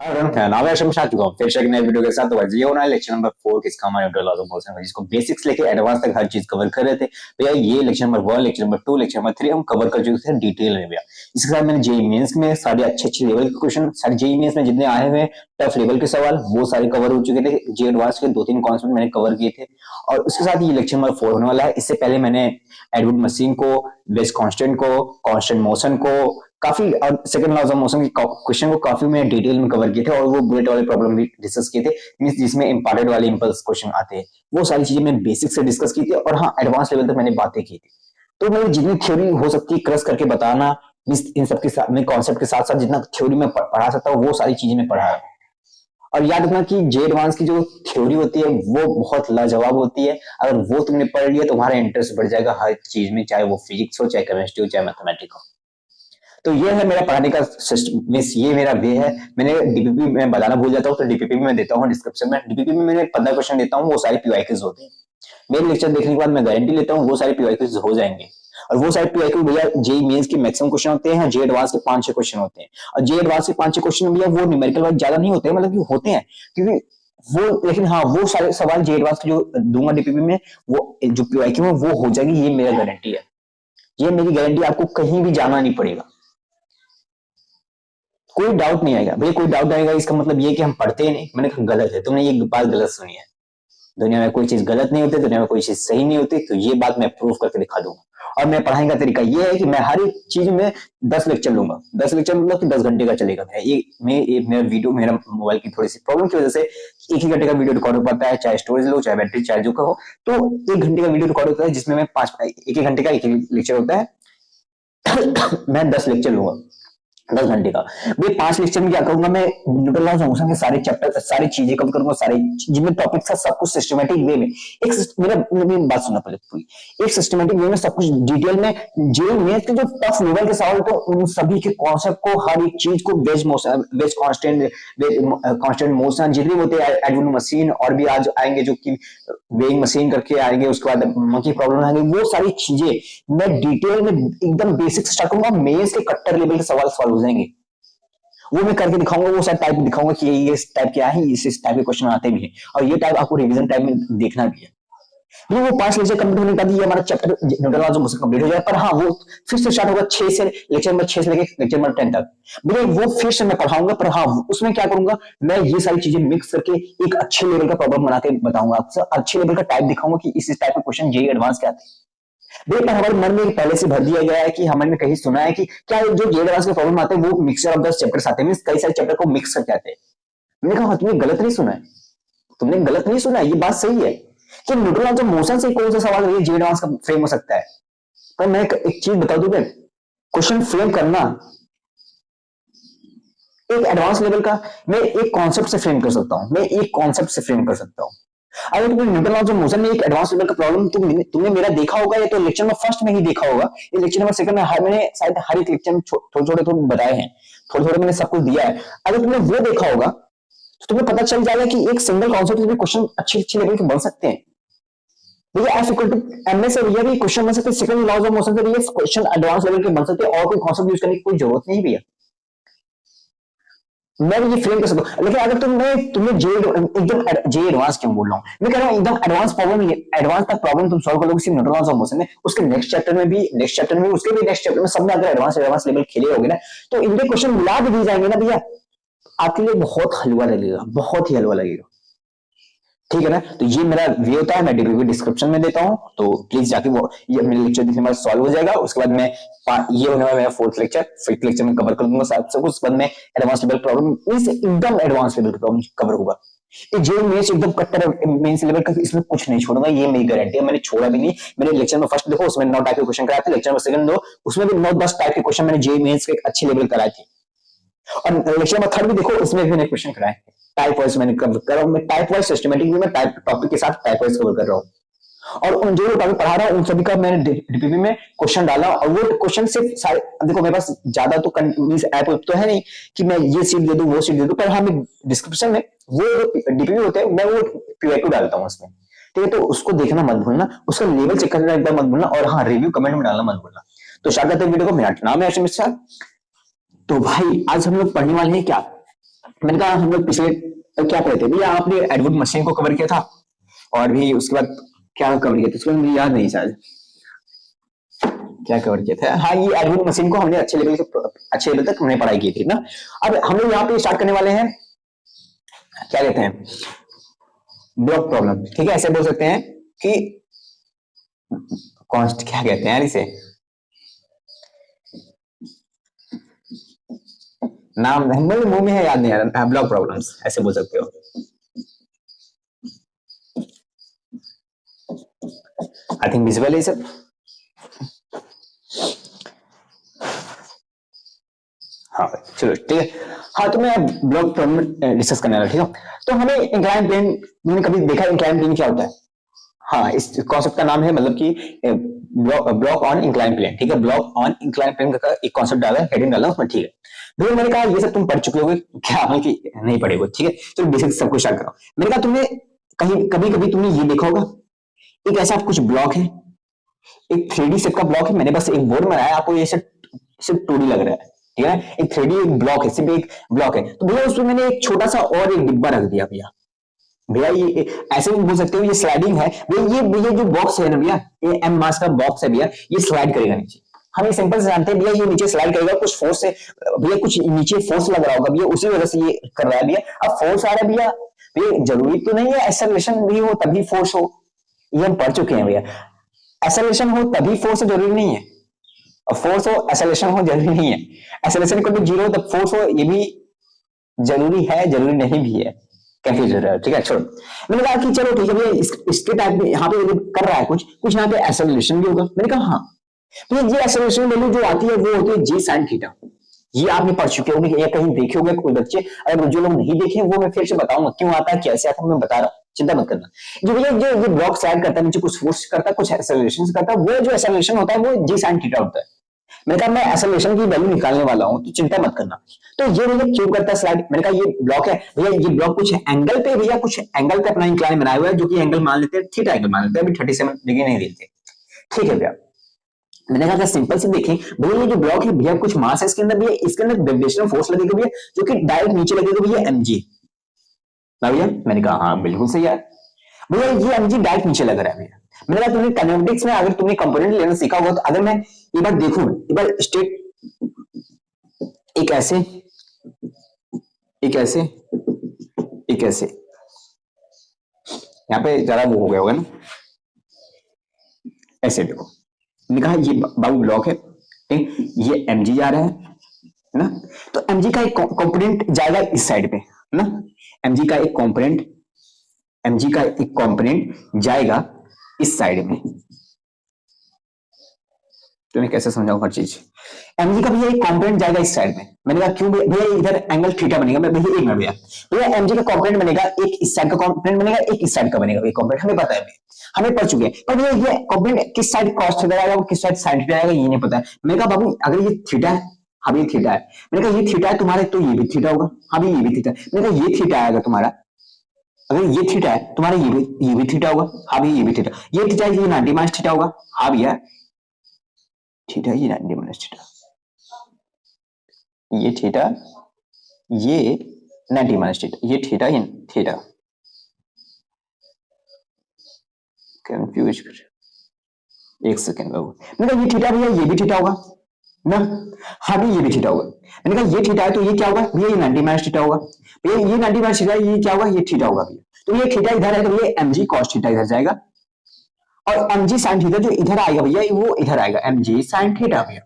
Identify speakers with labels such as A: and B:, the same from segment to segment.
A: नाम है शमश, आ चुका हूँ फिर से एक नए वीडियो के साथ। तो ये होना है लेक्चर नंबर 4 किसका, हमारे मोशन, जिसको बेसिक्स लेके एडवांस तक हर चीज कवर कर रहे थे भैया। ये lecture number 1, lecture number 2, lecture number 3 हम कवर कर चुके थे डिटेल में भैया। इसके साथ मैंने जेईई मेंस में सारे अच्छे अच्छे लेवल के क्वेश्चन, सारे जेईई मेंस में जितने आए हुए टफ लेवल के सवाल वो सारे कवर हो चुके थे। जे एडवांस के 2-3 कॉन्सेप्ट मैंने कवर किए थे। और उसके साथ ये लेक्चर नंबर 4 होने वाला है। इससे पहले मैंने एडवर्ड मशीन को, बेस कांस्टेंट को, कांस्टेंट मोशन को काफी, और सेकंड लॉज ऑफ मोशन के क्वेश्चन को काफी मैं डिटेल में कवर किए थे, और वो बुलेट वाले प्रॉब्लम भी डिस्कस किए थे, मींस जिसमें इंपॉर्टेंट वाले इंपल्स क्वेश्चन आते हैं। वो सारी चीजें मैं बेसिक से डिस्कस की थी, और हाँ एडवांस लेवल तक मैंने बातें की थी। तो मैं जितनी थ्योरी हो सकती है क्रस करके बताना, इन सब के साथ में कॉन्सेप्ट के साथ साथ जितना थ्योरी में पढ़ा सकता हूँ वो सारी चीजें मैं पढ़ा। और याद रखना कि जे एडवांस की जो थ्योरी होती है वो बहुत लाजवाब होती है। अगर वो तुमने पढ़ लिया तो तुम्हारा इंटरेस्ट बढ़ जाएगा हर चीज में, चाहे वो फिजिक्स हो, चाहे केमिस्ट्री हो, चाहे मैथमेटिक्स हो। तो ये है मेरा पढ़ाने का सिस्टम, ये मेरा वे है। मैंने डीपीपी में बताना भूल जाता हूँ, तो डीपीपी में देता हूँ डिस्क्रिप्शन में। डीपीपी में मैंने 15 क्वेश्चन देता हूँ, वो सारे पीवाईक्यूज होते हैं। मेरे लेक्चर देखने के बाद मैं गारंटी लेता हूँ वो सारे पीवाईक्यूज हो जाएंगे। और वो सारे पीवाईक्यू भैया जेईई मेंस के मैक्सिमम क्वेश्चन होते हैं, जे एडवांस के 5-6 क्वेश्चन होते हैं। और जे एडवांस के 5-6 क्वेश्चन भैया वो न्यूमेरिकल वाइज ज्यादा नहीं होते, मतलब कि होते हैं क्योंकि वो, लेकिन हाँ वो सारे सवाल जे एडवांस के जो दूंगा डीपीपी में, वो जो पीवाईक्यू है वो हो जाएगी, ये मेरा गारंटी है। ये मेरी गारंटी, आपको कहीं भी जाना नहीं पड़ेगा, कोई डाउट नहीं आएगा भैया। कोई डाउट आएगा इसका मतलब ये कि हम पढ़ते ही नहीं। मैंने कहा गलत है, तुमने ये बात गलत सुनी है। दुनिया में कोई चीज गलत नहीं होती, दुनिया में कोई चीज सही नहीं होती, तो ये बात मैं प्रूव करके दिखा दूंगा। और मैं पढ़ाने का तरीका ये है कि मैं हर एक चीज में 10 लेक्चर लूंगा। 10 लेक्चर मतलब कि 10 घंटे का चलेगा। मेरा वीडियो, मेरा मोबाइल की थोड़ी सी प्रॉब्लम की वजह से एक ही घंटे का वीडियो रिकॉर्ड हो पाता है, चाहे स्टोरेज लो, चाहे बैटरी चार्ज का हो। तो 1 घंटे का वीडियो रिकॉर्ड होता है जिसमें मैं एक घंटे का एक लेक्चर होता है। मैं 10 लेक्चर लूंगा 10 घंटे का। भाई 5 लेक्चर में क्या करूंगा, मैं न्यूटन लॉज ऑफ मोशन के सारे चैप्टर, सारी चीजें कवर करूंगा, सारे जितने टॉपिक्स है सब कुछ सिस्टमेटिक वे में। एक मेरा बात सुनना पहले पूरी। एक सिस्टमेटिक वे में सब कुछ डिटेल में, जेईई मेंस के जो टफ लेवल के सवाल तो उन सभी के कॉन्सेप्ट को, हर एक चीज को, base motion, base constant, constant motion जितने भी होते हैं, एडवर्ड मशीन, और भी आज आएंगे जो कि वेइंग मशीन करके आएंगे, उसके बाद मंकी प्रॉब्लम आएंगे, वो सारी चीजें मैं डिटेल में एकदम बेसिक स्टार्ट करूंगा। मेंस के कट्टर लेवल के सवाल सॉल्व हो जाएंगे, वो मैं करके दिखाऊंगा। वो सारे टाइप दिखाऊंगा कि ये टाइप क्या है, इस टाइप के क्वेश्चन आते भी हैं, और ये टाइप आपको रिवीजन टाइप में देखना भी है। ये वो 5 लेक्चर कंप्लीट होने के बाद ये हमारा chapter Newton laws of motion complete हो जाए। पर हाँ वो फिर से स्टार्ट होगा 6 से, लेक्चर नंबर 6 से लेकर लेक्चर नंबर 10 तक भैया वो फिर से मैं पढ़ाऊंगा। पर हाँ उसमें क्या करूंगा, मैं ये सारी चीजें मिक्स करके एक अच्छे लेवल का प्रॉब्लम बना के बताऊंगा आपसे, अच्छे लेवल का टाइप दिखाऊंगा कि इस टाइप के क्वेश्चन जेईई एडवांस के आते हैं। देखिए हमारे मन में पहले से भर दिया गया है कि हमने कहीं सुना है कि क्या जो जेईई एडवांस के प्रॉब्लम आते हैं वो मिक्सचर ऑफ 10 चैप्टर्स आते हैं, कई सारे चैप्टर को मिक्स करके आते हैं। मैंने कहा तुमने गलत नहीं सुना है, तुमने गलत नहीं सुना है, ये बात सही है कि न्यूटन लॉज ऑफ मोशन से कौन सा सवाल जेईई एडवांस का फ्रेम हो सकता है। पर मैं एक चीज बता दूं, क्वेश्चन फ्रेम करना एक एडवांस लेवल का, मैं एक कॉन्सेप्ट से फ्रेम कर सकता हूं, मैं एक कॉन्सेप्ट से फ्रेम कर सकता हूं। अगर तुमने न्यूटन लॉज ऑफ मोशन में एक एडवांस लेवल का प्रॉब्लम तुमने मेरा देखा होगा, या तो लेक्चर नंबर फर्स्ट में ही देखा होगा, ये लेक्चर नंबर सेकंड में मैंने शायद हर एक लेक्चर में थोड़े थोड़े बताए हैं, थोड़े थोड़े मैंने सब कुछ दिया है। अगर तुमने वो देखा होगा तो तुम्हें पता चल जाएगा कि एक सिंगल कॉन्सेप्ट से भी क्वेश्चन अच्छे अच्छे लेवल के बन सकते हैं। भैया F equal to M A से भैया भी क्वेश्चन बन सकते हैं, सेकंड लॉज ऑफ मोशन से भैया क्वेश्चन एडवांस लेवल के बन सकते हैं, और कोई कॉन्सेप्ट यूज करने की कोई जरूरत नहीं भैया। मैं भी ये फ्रेम कर सकता हूं। लेकिन अगर तुम्हें जे एडवांस क्यों बोल रहा हूं, मैं कह रहा हूं एकदम एडवांस प्रॉब्लम, एडवांस तक प्रॉब्लम तुम सॉल्व कर लोगे सिर्फ न्यूटन लॉज ऑफ मोशन में, उसके नेक्स्ट चैप्टर में भी, उसके भी नेक्स्ट चैप्टर में, सब में अगर एडवांस लेवल खेले होगे ना, तो इनके क्वेश्चन मिला भी दी जाएंगे ना भैया, आपके लिए बहुत हलवा लगेगा, बहुत ही हलवा लगेगा। ठीक है ना। तो ये मेरा वे होता है, मैं डीपीपी डिस्क्रिप्शन में देता हूँ, तो प्लीज जाके वो ये मेरे लेक्चर देखने के बाद सॉल्व हो जाएगा। उसके बाद मैं ये होने वाला मेरा फोर्थ लेक्चर में कवर कर दूंगा सब कुछ। उसके बाद में एडवांस लेवल प्रॉब्लम, एकदम एडवांस लेवल का प्रॉब्लम कवर होगा। जो मेंस एकदम कट्टर मेंस लेवल का, इसमें कुछ नहीं छोड़ूंगा, ये मेरी गारंटी है। मैंने छोड़ा भी नहीं। मैंने लेक्चर में फर्स्ट देखो उसमें 9 टाइप के क्वेश्चन कराए थे, लेक्चर में सेकंड दो उसमें भी 9-10 टाइप के क्वेश्चन मैंने जेईई मेंस के अच्छे लेवल कराए थे, और लेक्चर में थर्ड भी देखो उसमें भी मैंने क्वेश्चन कराए थे। टाइप वाइज मैंने कवर कर रहा हूं, मैं टाइप वाइज सिस्टमेटिक वे में टाइप टॉपिक के साथ टाइप वाइज कवर कर रहा हूं। और उन जो टॉपिक पढ़ा रहा हूं उन सभी का मैंने डीपीपी में क्वेश्चन डाला, और वो क्वेश्चन से सारे, देखो मेरे पास ज्यादा तो ऐप तो है नहीं कि मैं ये सीट दे दूं वो सीट दे दूं, पर हाँ मैं डिस्क्रिप्शन में वो डीपीपी होते हैं, मैं वो पीवाईक्यू डालता हूँ उसमें। ठीक है, तो उसको देखना मत भूलना, उसका लेवल चेक करना एकदम मत भूलना, और हाँ रिव्यू कमेंट में डालना मत भूलना। तो स्टार्ट करते हैं वीडियो को। मेरा नाम है आशीष मिश्रा। तो भाई आज हम लोग पढ़ने वाले हैं क्या, मैंने कहा हम लोग पिछले क्या पढ़े थे भैया, आपने एडवर्ड मशीन को कवर किया था और भी उसके बाद क्या कवर किया था, उसके बाद मुझे याद नहीं शायद क्या कवर किया था। हाँ, ये एडवर्ड मशीन को हमने अच्छे लेवल तक हमने पढ़ाई की थी ना। अब हम लोग यहाँ पे स्टार्ट करने वाले हैं, क्या कहते हैं, ब्लॉक प्रॉब्लम। ठीक है, ऐसे बोल सकते हैं कि कॉन्स्ट क्या कहते हैं यार इसे, नाम मेरे मुंह में है, याद नहीं आ रहा। ब्लॉक प्रॉब्लम्स ऐसे बोल सकते हो। आई थिंक विजुअल है सब। हाँ चलो ठीक है। हाँ, तो मैं ब्लॉक प्रॉब्लम डिस्कस करने वाला, ठीक है। तो हमें इंक्लाइन प्लेन, मैंने कभी देखा इंक्लाइन प्लेन क्या होता है? हाँ, इस कॉन्सेप्ट का नाम है मतलब कि ब्लॉक ऑन इंक्लाइन प्लेन। ठीक है, ब्लॉक ऑन इंक्लाइन प्लेन का एक कॉन्सेप्ट डाला, हेडिंग डाला उसमें। ठीक है भैया, मैंने कहा ये सब तुम पढ़ चुके होगे क्या, बल्कि नहीं पढ़े हो। ठीक है, चलो बेसिक सब कुछ स्टार्ट करो। मैंने कहा तुमने कभी कभी तुमने ये देखा होगा, एक ऐसा कुछ ब्लॉक है, एक 3D सेट का ब्लॉक है। मैंने बस एक बोर्ड बनाया, आपको ये सिर्फ 2D लग रहा है, ठीक है। एक 3D एक ब्लॉक है, सिर्फ एक ब्लॉक है। तो भैया उसमें मैंने एक छोटा सा और एक डिब्बा रख दिया भैया। भैया ये ऐसे भी बोल सकते हो, ये स्लाइडिंग है भैया। ये जो बॉक्स है ना भैया, ये एम मास का बॉक्स है भैया, ये स्लाइड करेगा नीचे। हम ये सिंपल से जानते हैं भैया, ये नीचे स्लाइड करेगा कुछ फोर्स से भैया, कुछ नीचे फोर्स लग रहा होगा भैया, उसी वजह से ये कर रहा है भैया। अब फोर्स आ रहा है भैया, भैया जरूरी तो नहीं है एक्सेलरेशन भी हो तभी फोर्स हो, ये हम पढ़ चुके हैं भैया। एक्सेलरेशन हो तभी फोर्स जरूरी नहीं है, और फोर्स हो एक्सेलरेशन हो जरूरी नहीं है। एक्सेलरेशन को भी 0 तब फोर्स हो, ये भी जरूरी है, जरूरी नहीं भी है, कंफ्यूज हो रहा है। ठीक है, छोड़ो। मैंने कहा कि चलो ठीक है भैया, इसके टाइप में यहाँ पे कर रहा है कुछ यहाँ पे एक्सेलरेशन भी होगा। मैंने कहा हाँ भैया, ये एक्सेलरेशन वैल्यू जो आती है वो होती है जी साइन थीटा। ये आपने पढ़ चुके होंगे या कहीं देखे होंगे कोई बच्चे, अगर जो लोग नहीं देखे वो मैं फिर से बताऊंगा क्यों आता है, कैसे आता है, मैं बता रहा हूँ, चिंता मत करना। जो भैया जो ये ब्लॉक स्लाइड करता है नीचे, कुछ फोर्स करता है, कुछ एक्सेलरेशन करता है, वो जो एक्सेलरेशन होता है वो जी साइन थीटा होता है। मैंने कहा मैं एक्सेलरेशन की वैल्यू निकालने वाला हूं, तो चिंता मत करना। तो ये भैया क्यों करता है स्लाइड, मैंने कहा ये ब्लॉक है भैया, ये ब्लॉक कुछ एंगल पे भैया, कुछ एंगल पे अपना इंक्लाइन बनाया हुआ है, जो कि एंगल मान लेते हैं थीटा एंगल मान लेते हैं, अभी 37 डिग्री नहीं देते। ठीक है भैया, मैंने कहा सिंपल से देखें भैया, ये जो ब्लॉक है भैया कुछ मास है इसके अंदर भैया, इसके अंदर ग्रेविटेशनल फोर्स लगेगा भैया, जो कि डायरेक्ट नीचे लगेगा भैया mg ना भैया। मैंने कहा हाँ बिल्कुल सही है भैया, ये mg डायरेक्ट नीचे लग रहा है भैया। मैंने कहा तुमने काइनेमेटिक्स में अगर तुमने कंपोनेंट लेना सीखा होगा, तो अगर मैं ये बात देखूं, एक बार स्टेट एक ऐसे एक ऐसे एक ऐसे, यहाँ पे जरा वो हो गया होगा ना, ऐसे देखो। मैंने कहा ये बाबू ब्लॉक है, ठीक, ये mg जा रहा है ना, तो mg का एक कंपोनेंट जाएगा इस साइड पे ना, mg का एक कंपोनेंट जाएगा इस साइड में। तो मैं कैसे समझाऊं हर चीज, mg का भैया एक कंपोनेंट जाएगा इस साइड में। मैंने कहा क्यों भैया, इधर एंगल थीटा बनेगा, मैं भैया एक मिनट भैया mg का कंपोनेंट बनेगा, एक इस साइड का कंपोनेंट बनेगा, एक इस साइड का बनेगा, एक कंपोनेंट हमें पता है, हमें पढ़ चुके हैं। पर भैया ये कंपोनेंट किस साइड कॉस थीटा आएगा, किस साइड साइन थीटा आएगा, ये नहीं पता है। मैंने कहा बाबू अगर ये थीटा है, हाँ ये थीटा है, मैंने कहा ये थीटा है तुम्हारे, तो ये भी थीटा होगा, हाँ भी ये भी थीटा। मैंने कहा ये थीटा आएगा तुम्हारा, अगर ये थीटा है तुम्हारा, ये भी थीटा होगा, हाँ भी ये भी थीटा, ये थीटा ये 90 माइनस थीटा होगा, हाँ भैया थीटा ये 90 माइनस थीटा, ये थीटा ये 90 माइनस थीटा, ये थीटा ये थीटा। कंफ्यूज कर एक सेकंड बाबू। मैंने कहा ये थीटा भैया, ये भी थीटा होगा ना, हाँ भी ये भी थीटा होगा। मैंने कहा ये थीटा है तो ये क्या होगा भैया, ये 90 माइनस थीटा होगा भैया, ये 90 माइनस थीटा, ये क्या होगा, ये थीटा होगा भैया। तो ये थीटा इधर है तो भैया mg cos थीटा इधर जाएगा, और mg sin थीटा जो इधर आएगा भैया वो इधर आएगा mg sin थीटा भैया।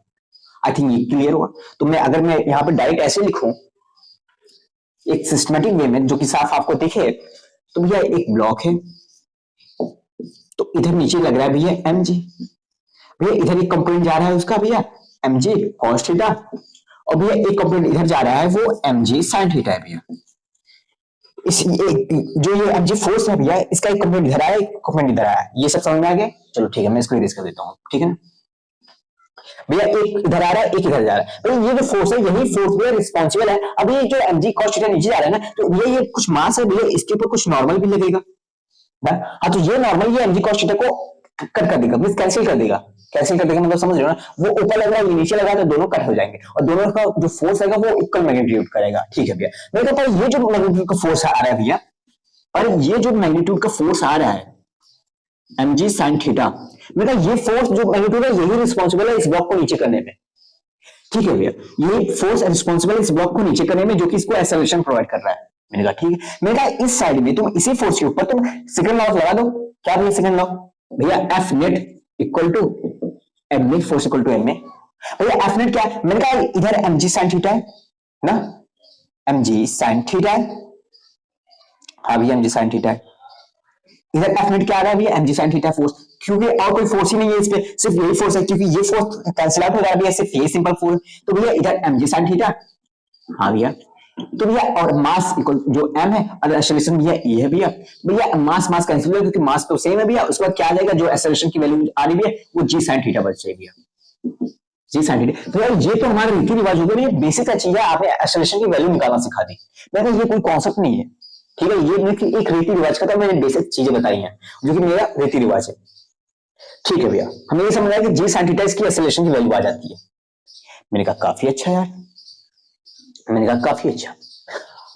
A: आई थिंक ये क्लियर हुआ। तो मैं अगर मैं यहाँ पे डायरेक्ट ऐसे लिखूं एक सिस्टमेटिक वे में, जो कि साफ आपको दिखे, तो भैया एक ब्लॉक है, तो इधर नीचे लग रहा है भैया mg, भैया इधर एक कंपोनेंट जा रहा है उसका भैया mg cos थीटा, और भैया एक कंपोनेंट इधर जा रहा है वो mg sin थीटा है भैया। जो ये mg फोर्स है भैया, इसका एक कंपोनेंट इधर आया, एक कंपोनेंट इधर आया, ये सब समझ में आ गया। चलो ठीक है, मैं इसको इरेज कर देता हूँ, ठीक है ना भैया, एक इधर आ रहा है, एक इधर जा रहा है भैया, ये जो फोर्स है यही फोर्स भैया रिस्पॉन्सिबल है। अब ये जो mg cos थीटा नीचे जा रहा है ना, तो भैया ये कुछ मास है भैया, इसके ऊपर कुछ नॉर्मल भी लगेगा, हाँ तो ये नॉर्मल ये mg cos थीटा को कट कर देगा, मींस कैंसिल कर देगा, कैंसिल करने का मतलब समझ रहे हो ना, वो ऊपर लग रहा है ये नीचे लगा तो दोनों कट हो जाएंगे और दोनों का जो फोर्स आएगा वो इक्वल मैग्नीट्यूड करेगा। ठीक है भैया, मैं कहता हूँ ये जो मैग्नीट्यूड का फोर्स आ रहा है भैया, और ये जो मैग्नीट्यूड का फोर्स आ रहा है mg sin थीटा, मेरा ये फोर्स जो मैग्नीट्यूड है यही रिस्पॉन्सिबल है इस ब्लॉक को नीचे करने में। ठीक है भैया, ये फोर्स रिस्पॉन्सिबल है इस ब्लॉक को नीचे करने में जो कि इसको एक्सेलरेशन प्रोवाइड कर रहा है। मैंने कहा ठीक है, मैंने कहा इस साइड में तुम इसी फोर्स के ऊपर तुम सेकंड लॉ लगा दो। क्या भैया सेकंड लॉ? भैया F net equal to M net, force equal to M में। भैया एफ नेट क्या है? मैंने कहा इधर एम जी साइन थीटा है ना, एम जी साइन थीटा है। हाँ भैया एम जी साइन थीटा है। इधर एफ नेट क्या आ रहा है भैया? M G sine theta force, क्योंकि और कोई फोर्स ही नहीं है इस पे, सिर्फ यही फोर्स है, क्योंकि ये फोर्स कैंसिल आउट हो रहा है भैया, सिर्फ ये सिंपल फोर्स। तो भैया इधर एम जी साइन थीटा, हाँ भैया, तो भैया और मास इक्वल जो m है और एक्सेलरेशन भैया ये है भैया। भैया मास मास कैंसिल हो क्योंकि मास तो सेम है भैया। उसके बाद क्या आ जाएगा, जो एक्सेलरेशन की वैल्यू आ रही है वो जी साइन थीटा बच जाएगी भैया, जी साइन थीटा। तो यार ये तो हमारा रीति रिवाज हो गया, ये बेसिक चीज है, आपने एक्सेलरेशन की वैल्यू निकालना सिखा दी। मैं ये कोई कॉन्सेप्ट नहीं है, ठीक है, ये एक रीति रिवाज का, तो मैंने बेसिक चीजें बताई हैं जो कि मेरा रीति रिवाज है। ठीक है भैया, हमें ये समझ आया कि जी साइन थीटा इसकी एक्सेलरेशन की वैल्यू आ जाती है। मैंने कहा काफी अच्छा यार, मैंने कहा काफी अच्छा।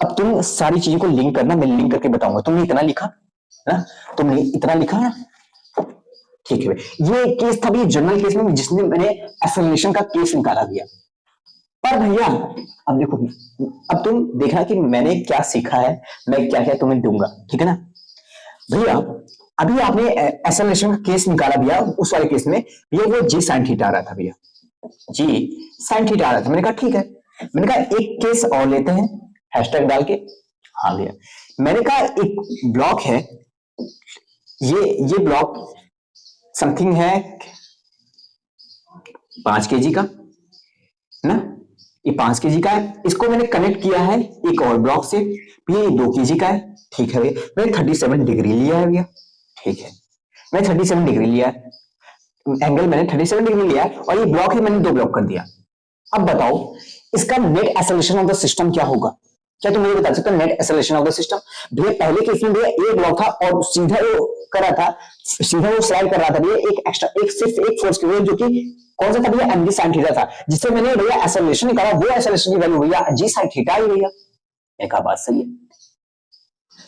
A: अब तुम सारी चीजों को लिंक करना, मैं लिंक करके बताऊंगा। तुमने इतना लिखा ना, तुमने इतना लिखा ना, ठीक है भाई। ये केस था भैया जनरल केस में जिसने मैंने एक्सेलरेशन का केस निकाला भैया। पर भैया अब देखो, अब तुम देखना कि मैंने क्या सीखा है, मैं क्या क्या तुम्हें दूंगा, ठीक है ना भैया। अभी आपने एक्सेलरेशन का केस निकाला भैया, उस वाले केस में भैया वो जी साइन थीटा आ रहा था भैया, जी साइन थीटा आ रहा था। मैंने कहा ठीक है, मैंने कहा एक केस और लेते हैं हैशटैग डाल के। हाँ भैया, मैंने कहा एक ब्लॉक है, ये ब्लॉक समथिंग है 5 kg का ना, ये 5 kg का है। इसको मैंने कनेक्ट किया है एक और ब्लॉक से, ये 2 kg का है। ठीक है भैया, मैंने 37 डिग्री लिया है भैया, ठीक है, मैं 37 डिग्री लिया है, एंगल मैंने 37 डिग्री लिया है, और ये ब्लॉक है मैंने 2 ब्लॉक कर दिया। अब बताओ इसका net acceleration of the system क्या होगा? क्या तुम मुझे बता सकते हो net acceleration of the system? भैया पहले केस में भैया एक ब्लॉक था और सीधा वो कर रहा था, सीधा वो स्लाइड कर रहा था भैया, एक एक्स्ट्रा एक सिर्फ एक फोर्स की वजह, जो कि कौन सा था भैया? एम जी साइन थीटा था, जिससे मैंने भैया एक्सेलरेशन निकाला, वो एक्सेलरेशन की वैल्यू भैया जी साइन थीटा ही भैया। एक बात सही है।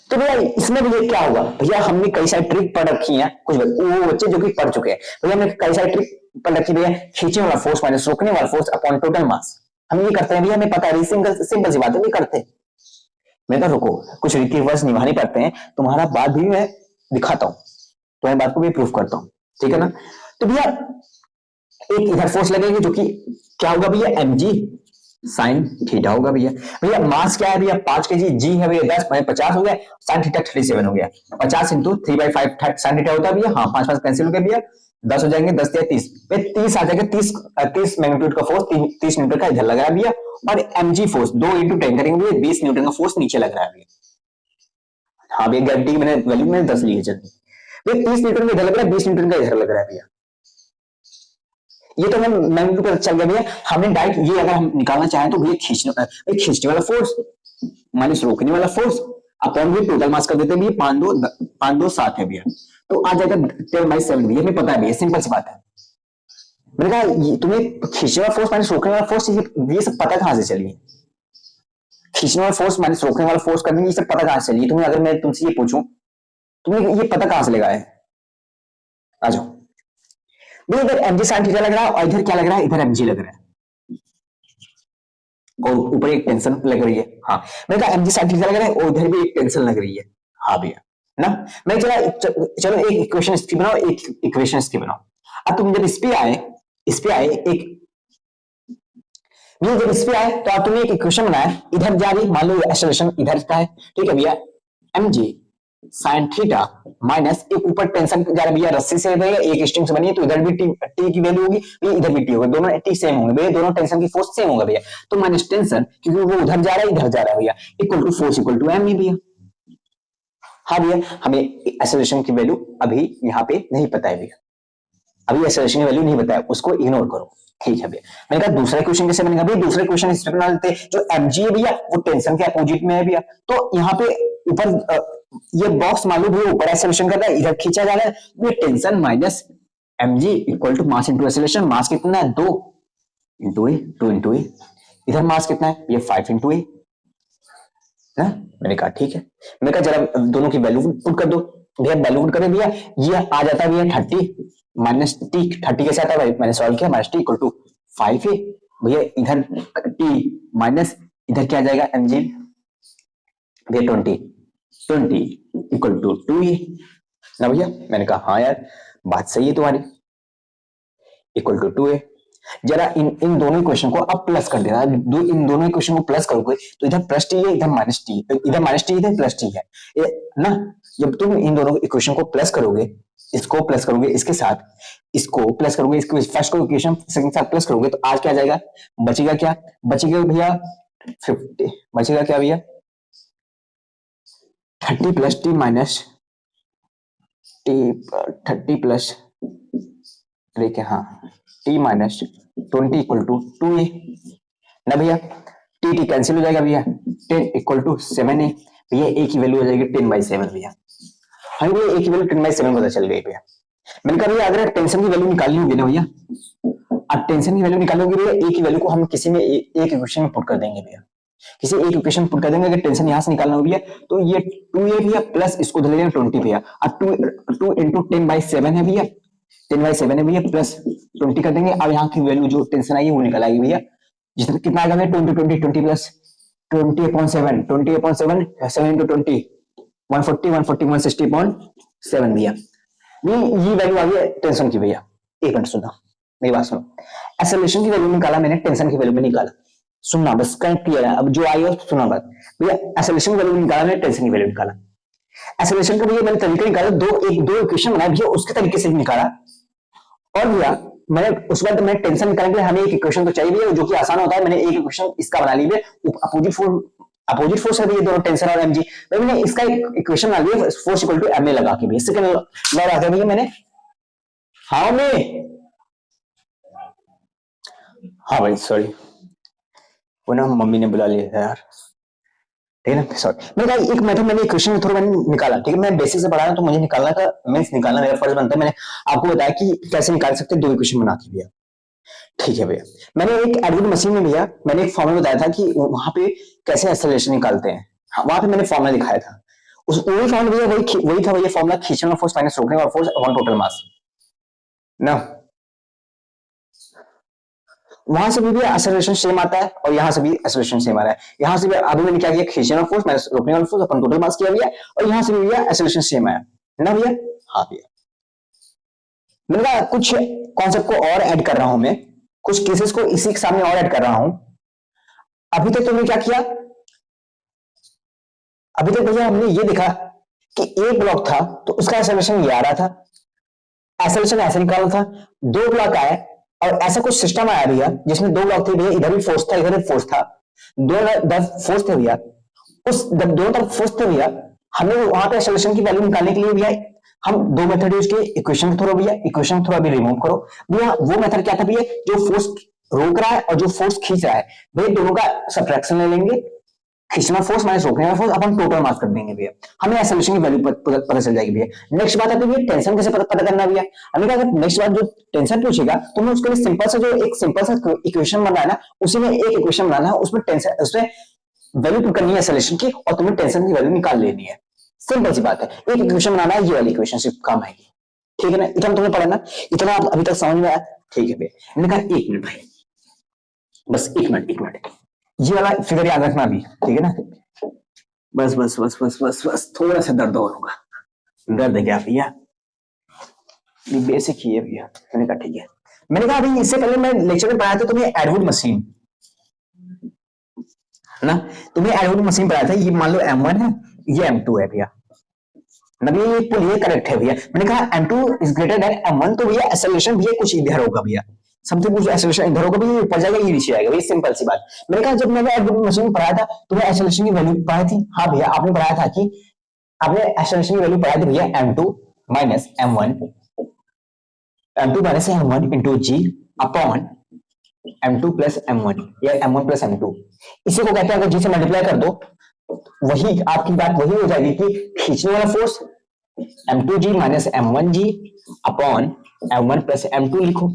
A: तो भैया इसमें भैया क्या होगा भैया, हमने कई सारी ट्रिक पढ़ रखी है, कुछ वो बच्चे जो कि पढ़ चुके हैं भैया, हमने कई सारी ट्रिक पढ़ रखी भैया, खींचने वाला फोर्स माइनस रोकने वाला फोर्स अपॉन टोटल मास। हम ये करते हैं भैया, हमें पता है, सिंपल सी बात है, ये करते हैं। मैं तो रुको, कुछ रीति रिवाज निभाने पड़ते हैं, तुम्हारा बात भी मैं दिखाता हूं, तुम्हारी बात को भी प्रूफ करता हूं, ठीक है ना। तो भैया एक इधर फोर्स लगेगी जो कि क्या होगा भैया, एम जी साइन थीटा होगा भैया। भैया मास क्या है भैया, 5 kg, जी है भैया 10, 50 हो गया, साइन थीटा 37 हो गया। 50 इंटू 3/5 साइन थीटा होता है भैया, हाँ 5 कैंसिल हो गया भैया, 10 हो जाएंगे, 10 या 30, 30 आ जाएगा, 30 मैग्नीट्यूड का फोर्स 30 न्यूटन का इधर लग रहा है भैया, और mg फोर्स 2 इंटू 10 करेंगे भैया, 20 न्यूटन का फोर्स नीचे लग रहा है भैया। हाँ भैया ग्रेविटी की मैंने वैल्यू मैंने 10 ली है, जल्दी भैया 30 न्यूटन का इधर लग रहा है, 20 न्यूटन का इधर लग रहा है भैया। ये तो हमें मैग्नीट्यूड पता चल गया भैया। हमने डायरेक्ट ये अगर हम निकालना चाहें तो भैया खींचने वाला फोर्स माइनस रोकने वाला फोर्स अपॉन भी टोटल मास कर देते हैं भैया, 5 2 7 है भैया, तो आ जाएगा 10/7 भैया, हमें पता है भैया, सिंपल सी बात है। मैंने कहा तुम्हें खींचने वाला फोर्स माइनस रोकने वाला फोर्स ये सब पता कहां से चली? खींचने वाला फोर्स माइनस रोकने वाला फोर्स करने ये सब पता कहां से चली? तुम्हें अगर मैं तुमसे ये पूछूं तुम्हें ये पता कहां से लगा है? आ जाओ भैया, इधर एमजी साइन थीटा लग रहा है और इधर क्या लग रहा है, इधर एमजी लग रहा है, और ऊपर एक टेंशन लग रही है। हाँ मैंने कहा एमजी साइन थीटा लग रहा है और इधर भी एक टेंशन लग रही है। हाँ भैया ना, मैं चलो एक इक्वेशन इसकी बनाओ, एक इक्वेशन इसकी बनाओ। अब तुम जब इस पे आए एक ये जब इस पे आए तो तुमने एक इक्वेशन बनाया, इधर जा रही, मान लो एक्सेलरेशन इधर का है, ठीक है भैया, mg sin थीटा माइनस एक ऊपर टेंशन जा रहा है भैया, रस्सी से भैया एक स्ट्रिंग से बनी है, तो इधर भी t की वैल्यू होगी भैया, इधर भी t होगा, दोनों t सेम होंगे भैया, दोनों टेंशन की फोर्स सेम होगा भैया, तो माइनस टेंशन क्योंकि वो उधर जा रहा है इधर जा रहा है भैया, equal to force equal to m भैया। हाँ भैया, हमें एक्सेलरेशन की वैल्यू अभी यहाँ पे नहीं पता है भैया, अभी एक्सेलरेशन की वैल्यू नहीं बताया, उसको इग्नोर करो, ठीक है भैया। मैंने कहा दूसरा क्वेश्चन कैसे बनेगा भैया, दूसरा क्वेश्चन इस तरह लेते, जो mg है भैया वो टेंशन के अपोजिट में है भैया, तो यहाँ पे ऊपर ये बॉक्स मान लो भैया ऊपर एक्सेलरेशन कर रहा है, इधर खींचा जा रहा है, ये tension minus mg equal to mass into acceleration. Mass कितना है 2 इंटू ए, 2 इंटू ए। इधर मास कितना है ये 5 इंटू ए ना। मैंने कहा ठीक है, मैंने कहा जरा दोनों की वैल्यू पुट कर दो भैया। वैल्यू पुट करें भैया, ये आ जाता है भैया 30 माइनस टी। 30 कैसे आता है भाई, मैंने सॉल्व किया, माइनस टी इक्वल टू 5 है भैया। इधर टी माइनस इधर क्या आ जाएगा mg भैया 20 इक्वल टू 2 है ना भैया। मैंने कहा हाँ यार बात सही है तुम्हारी, इक्वल टू 2 है। जरा इन दोनों इक्वेशन को अब प्लस कर देना। इन दोनों इक्वेशन को प्लस करोगे तो इधर प्लस टी है, इधर माइनस टी, इधर माइनस टी, इधर प्लस टी है ना। जब तुम इन दोनों इक्वेशन को प्लस करोगे, इसको प्लस करोगे इसके साथ, इसको प्लस करोगे इसको, फर्स्ट को इक्वेशन सेकंड के साथ प्लस करोगे तो आज क्या जाएगा, बचेगा क्या, बचेगा भैया 50, बचेगा क्या भैया 30 plus T minus T, 30 plus देखिए हाँ टी माइनस 20 इक्वल टू 2 है ना भैया। टी कैंसिल हो जाएगा भैया, 10 इक्वल टू 7 है भैया। ए की वैल्यू हो जाएगी 10/7 भैया। हाँ भैया ए की वैल्यू 10/7 पता चल गई भैया। मैंने कहा भैया अगर टेंशन की वैल्यू निकालनी होगी ना भैया, अब टेंशन की वैल्यू निकालोगे भैया, ए की वैल्यू को हम किसी में एक इक्वेशन में पुट कर देंगे भैया, किसी एक इक्वेशन पुट कर देंगे। अगर टेंशन यहां से निकालना हो भैया तो ये 2a भैया प्लस इसको धर लेंगे 20 भैया। अब 2 इंटू 10/7 है भैया, 10/7 है भैया प्लस 20 कर देंगे। अब यहाँ की वैल्यू जो टेंशन आई वो निकल आएगी भैया, जितना कितना आएगा भैया 20 प्लस 20/7, 20/7 7 इंटू 20 140 160/7 भैया। ये वैल्यू आ गई टेंशन की भैया। एक मिनट सुनो मेरी बात सुनो, एक्सेलरेशन की वैल्यू निकाला मैंने, टेंशन की वैल्यू में निकाला, सुनना बस कहीं क्लियर है। अब जो आई हो सुना बात भैया, एक्सेलरेशन की वैल्यू निकाला मैंने, टेंशन की वैल्यू निकाला। एक्सेलरेशन का भैया मैंने तरीका निकाला, दो इक्वेशन बनाया भैया उसके तरीके से निकाला। और भैया मैंने उस बाद मैंने टेंशन निकालने के लिए हमें एक इक्वेशन तो चाहिए भैया जो कि आसान होता है। मैंने एक इक्वेशन इसका बना ली भैया, अपोजिट फोर्स है भैया दोनों टेंशन और mg। मैंने इसका एक इक्वेशन बना लिया फोर्स इक्वल टू ma लगा के भैया, सेकंड लॉ लगा के भैया मैंने। हाँ में हाँ भाई सॉरी वो ना मम्मी ने बुला लिया था यार, ठीक है ना सॉरी। मैंने कहा एक मेथड मैंने इक्वेशन में थोड़ा मैंने निकाला, ठीक है। मैं बेसिक से पढ़ा रहा हूं तो मुझे निकालना का मींस निकालना मेरा फर्ज बनता है। मैंने आपको बताया कि कैसे निकाल सकते हैं दो इक्वेशन बना के भैया, ठीक है भैया। मैंने एक एडवर्ड मशीन में भैया मैंने एक फॉर्मूला बताया था कि वहां पे कैसे एक्सेलरेशन निकालते हैं, वहां पे मैंने फॉर्मूला दिखाया था। उस वही फॉर्मूला भैया वही था भैया फॉर्मूला, खींचने वाला फोर्स माइनस रोकने वाला फोर्स अपॉन टोटल मास ना। वहां से भी एक्सेलरेशन सेम आता है और यहां से भी एक्सेलरेशन सेम आ रहा है। यहां से भी अभी मैंने क्या किया, खींचने वाला फोर्स माइनस रोकने वाला फोर्स अपन टोटल मास किया भैया, और यहां से भी भैया एक्सेलरेशन सेम आया ना भैया। हाँ भैया मैंने कहा कुछ कॉन्सेप्ट को और ऐड कर रहा हूं मैं, कुछ केसेस को इसी के सामने और ऐड कर रहा हूं। अभी तक तुमने क्या किया, अभी तक भैया हमने ये देखा कि एक ब्लॉक था तो उसका एक्सेलरेशन ये आ रहा था, एक्सेलरेशन ऐसे निकालना था। दो ब्लॉक आए और ऐसा कुछ सिस्टम आया भैया जिसमें दो ब्लॉक थे भैया, इधर भी फोर्स था इधर भी फोर्स था, दो फोर्स थे भैया, उस दोनों तरफ फोर्स थे भैया। हमने वहां पे एक्सेलरेशन की वैल्यू निकालने के लिए भैया हम दो मेथड यूज किए, इक्वेशन के थ्रू भैया, इक्वेशन थ्रू अभी रिमूव करो भैया। वो मेथड क्या था भैया, जो फोर्स रोक रहा है और जो फोर्स खींच रहा है भैया दोनों का सब्ट्रैक्शन ले लेंगे, खींचना फोर्स माइनस रोकने वाला फोर्स अपन टोटल मास कर देंगे भैया, हमें एक्सेलरेशन की वैल्यू पता चल जाएगी भैया। नेक्स्ट बात आती है टेंशन कैसे पता करना भैया। हमें क्या नेक्स्ट बात जो टेंशन पूछेगा तो मैं उसके लिए सिंपल सा जो एक सिंपल सा इक्वेशन बनाना है ना, उसी में एक इक्वेशन बनाना है, उसमें टेंशन उसमें वैल्यू पुट करनी है एक्सेलरेशन की और तुम्हें टेंशन की वैल्यू निकाल लेनी है। सिंपल सी बात है, एक इक्वेशन बनाना है, ये वाली इक्वेशन से काम आएगी, ठीक है ना। इतना तुमने पढ़ा ना, इतना आप अभी तक समझ में आया, ठीक है भैया। मैंने कहा 1 मिनट भाई, बस 1 मिनट, ये वाला फिगर याद रखना अभी, ठीक है ना। बस बस बस बस बस बस थोड़ा सा दर्द और होगा, दर्द है क्या भैया, बेसिक ही है भैया। मैंने कहा ठीक है। मैंने कहा अभी इससे पहले मैं लेक्चर में पढ़ाया था तुम्हें एडवर्ड मशीन ना, तुम्हें एडवर्ड मशीन पढ़ाया था। ये मान लो M1 है, ये M2 है भैया ना भैया, ये पुल ये करेक्ट है भैया। मैंने कहा M2 is greater than M1 तो भैया एक्सेलरेशन भैया कुछ इधर होगा भैया, समथिंग कुछ एक्सेलरेशन इधर होगा भैया, ऊपर जाएगा ये नीचे आएगा भैया, सिंपल सी बात। मैंने कहा जब मैंने एडवर्ड मशीन पढ़ाया था तो मैं एक्सेलरेशन की वैल्यू पढ़ाई थी। हाँ भैया आपने पढ़ाया था कि आपने एक्सेलरेशन की वैल्यू पढ़ाई थी भैया M2 minus M1 into G upon M2 plus M1 या M1 प्लस M2। इसी को कहते हैं अगर G से मल्टीप्लाई कर दो वही आपकी बात वही हो जाएगी कि खींचने वाला force M2G minus M1G upon m1 plus m2 लिखो।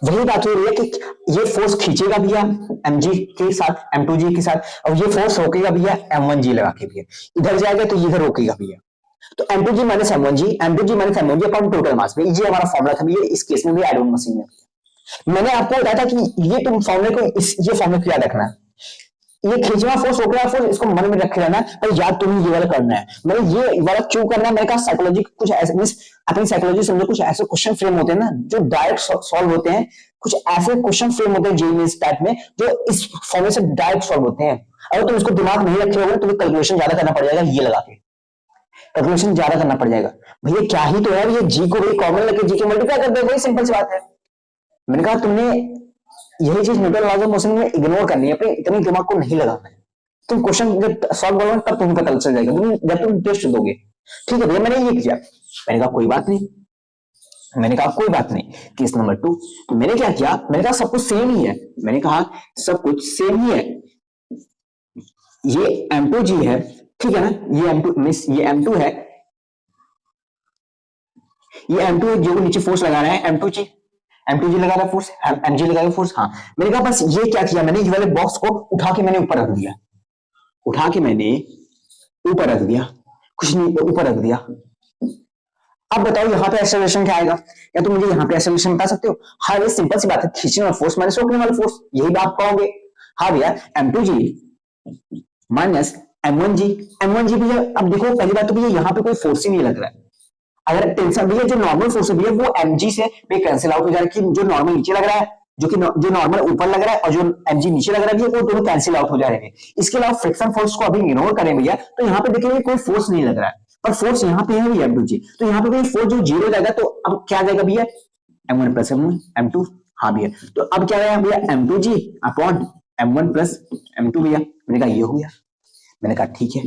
A: वही बात हो रही है कि ये फोर्स खींचेगा भैया mg के साथ, m2g के साथ, और ये फोर्स रोकेगा भैया m1g लगा के भैया, इधर जाएगा तो इधर रोकेगा भैया। तो m2g minus m1g, m2g minus m1g upon total mass में, ये हमारा फॉर्मूला था भैया इस केस में भी एड ऑन मशीन में। मैंने आपको बताया था कि ये तुम फॉर्मूले को ये फॉर्मूला को याद रखना है, ये खींचना फोर्स रोकना फोर्स इसको मन में रखे रहना है, पर याद तुम्हें ये वाला करना है। मैंने ये वाला क्यों करना है, मैंने कहा साइकोलॉजी कुछ ऐसे मींस अपनी साइकोलॉजी समझो, कुछ ऐसे क्वेश्चन फ्रेम होते हैं ना जो डायरेक्ट सॉल्व होते हैं, कुछ ऐसे क्वेश्चन फ्रेम होते हैं जेईई मेंस टाइप में जो इस फॉर्मूले से डायरेक्ट सॉल्व होते हैं। अगर तुम इसको दिमाग नहीं रखे होगे तो तुम्हें कैलकुलेशन ज्यादा करना पड़ जाएगा, ये लगा के कैलकुलेशन ज्यादा करना पड़ जाएगा। भैया क्या ही तो है, ये जी को भी कॉमन लेके जी को मल्टीप्लाई कर दो, वही सिंपल सी बात है। मैंने कहा तुमने यही चीज न्यूटन लॉज ऑफ मोशन में इग्नोर करनी है, अपने इतने दिमाग को नहीं लगाना है। तुम क्वेश्चन जब सॉल्व करोगे तब तुम्हें पता चल जाएगा, जब तुम टेस्ट दोगे। ठीक है भैया, मैंने ये किया, मैंने कहा कोई बात नहीं, मैंने कहा कोई बात नहीं। केस नंबर 2, तो मैंने क्या किया, मैंने कहा सब कुछ सेम ही है, मैंने कहा सब कुछ सेम ही है, ये m2g है, ठीक है ना, ये m2 मिस ये m2 है, ये m2 जो नीचे फोर्स लगा रहा है m2g लगा रहा है फोर्स, mg लगा रहा है फोर्स। हाँ मैंने कहा बस ये क्या किया, मैंने ये वाले बॉक्स को उठा के मैंने ऊपर रख दिया, उठा के मैंने ऊपर रख दिया, कुछ नहीं ऊपर रख दिया। अब बताओ यहाँ पे एक्सेलरेशन क्या आएगा, या तुम मुझे यहाँ पे एक्सेलरेशन बता सकते हो? हाँ ये सिंपल सी बात है, खींचने वाला फोर्स माइनस रोकने वाला फोर्स, यही आप कहोगे। हाँ भैया m2g माइनस m1g भैया। अब देखो पहली बात तो भैया यहाँ पे कोई फोर्स ही नहीं लग रहा है, अगर टेंशन भैया जो नॉर्मल फोर्स है भैया वो mg से कैंसिल आउट हो जा रहा है, कि जो नॉर्मल नीचे लग रहा है, जो नॉर्मल ऊपर लग रहा है और जो mg नीचे लग रहा है भैया वो दोनों कैंसिल आउट हो जा रहे हैं। इसके अलावा फ्रिक्शन फोर्स को अभी इग्नोर करें भैया, तो यहाँ पे देखेंगे कोई फोर्स नहीं लग रहा है, पर फोर्स यहाँ पे है भैया m2g, तो यहाँ पे भैया फोर्स जो जीरो जाएगा तो अब क्या जाएगा भैया m1 प्लस m2। हाँ भैया, तो अब क्या आया भैया m2g upon m1 plus m2 भैया। मैंने कहा ये हो गया, मैंने कहा ठीक है।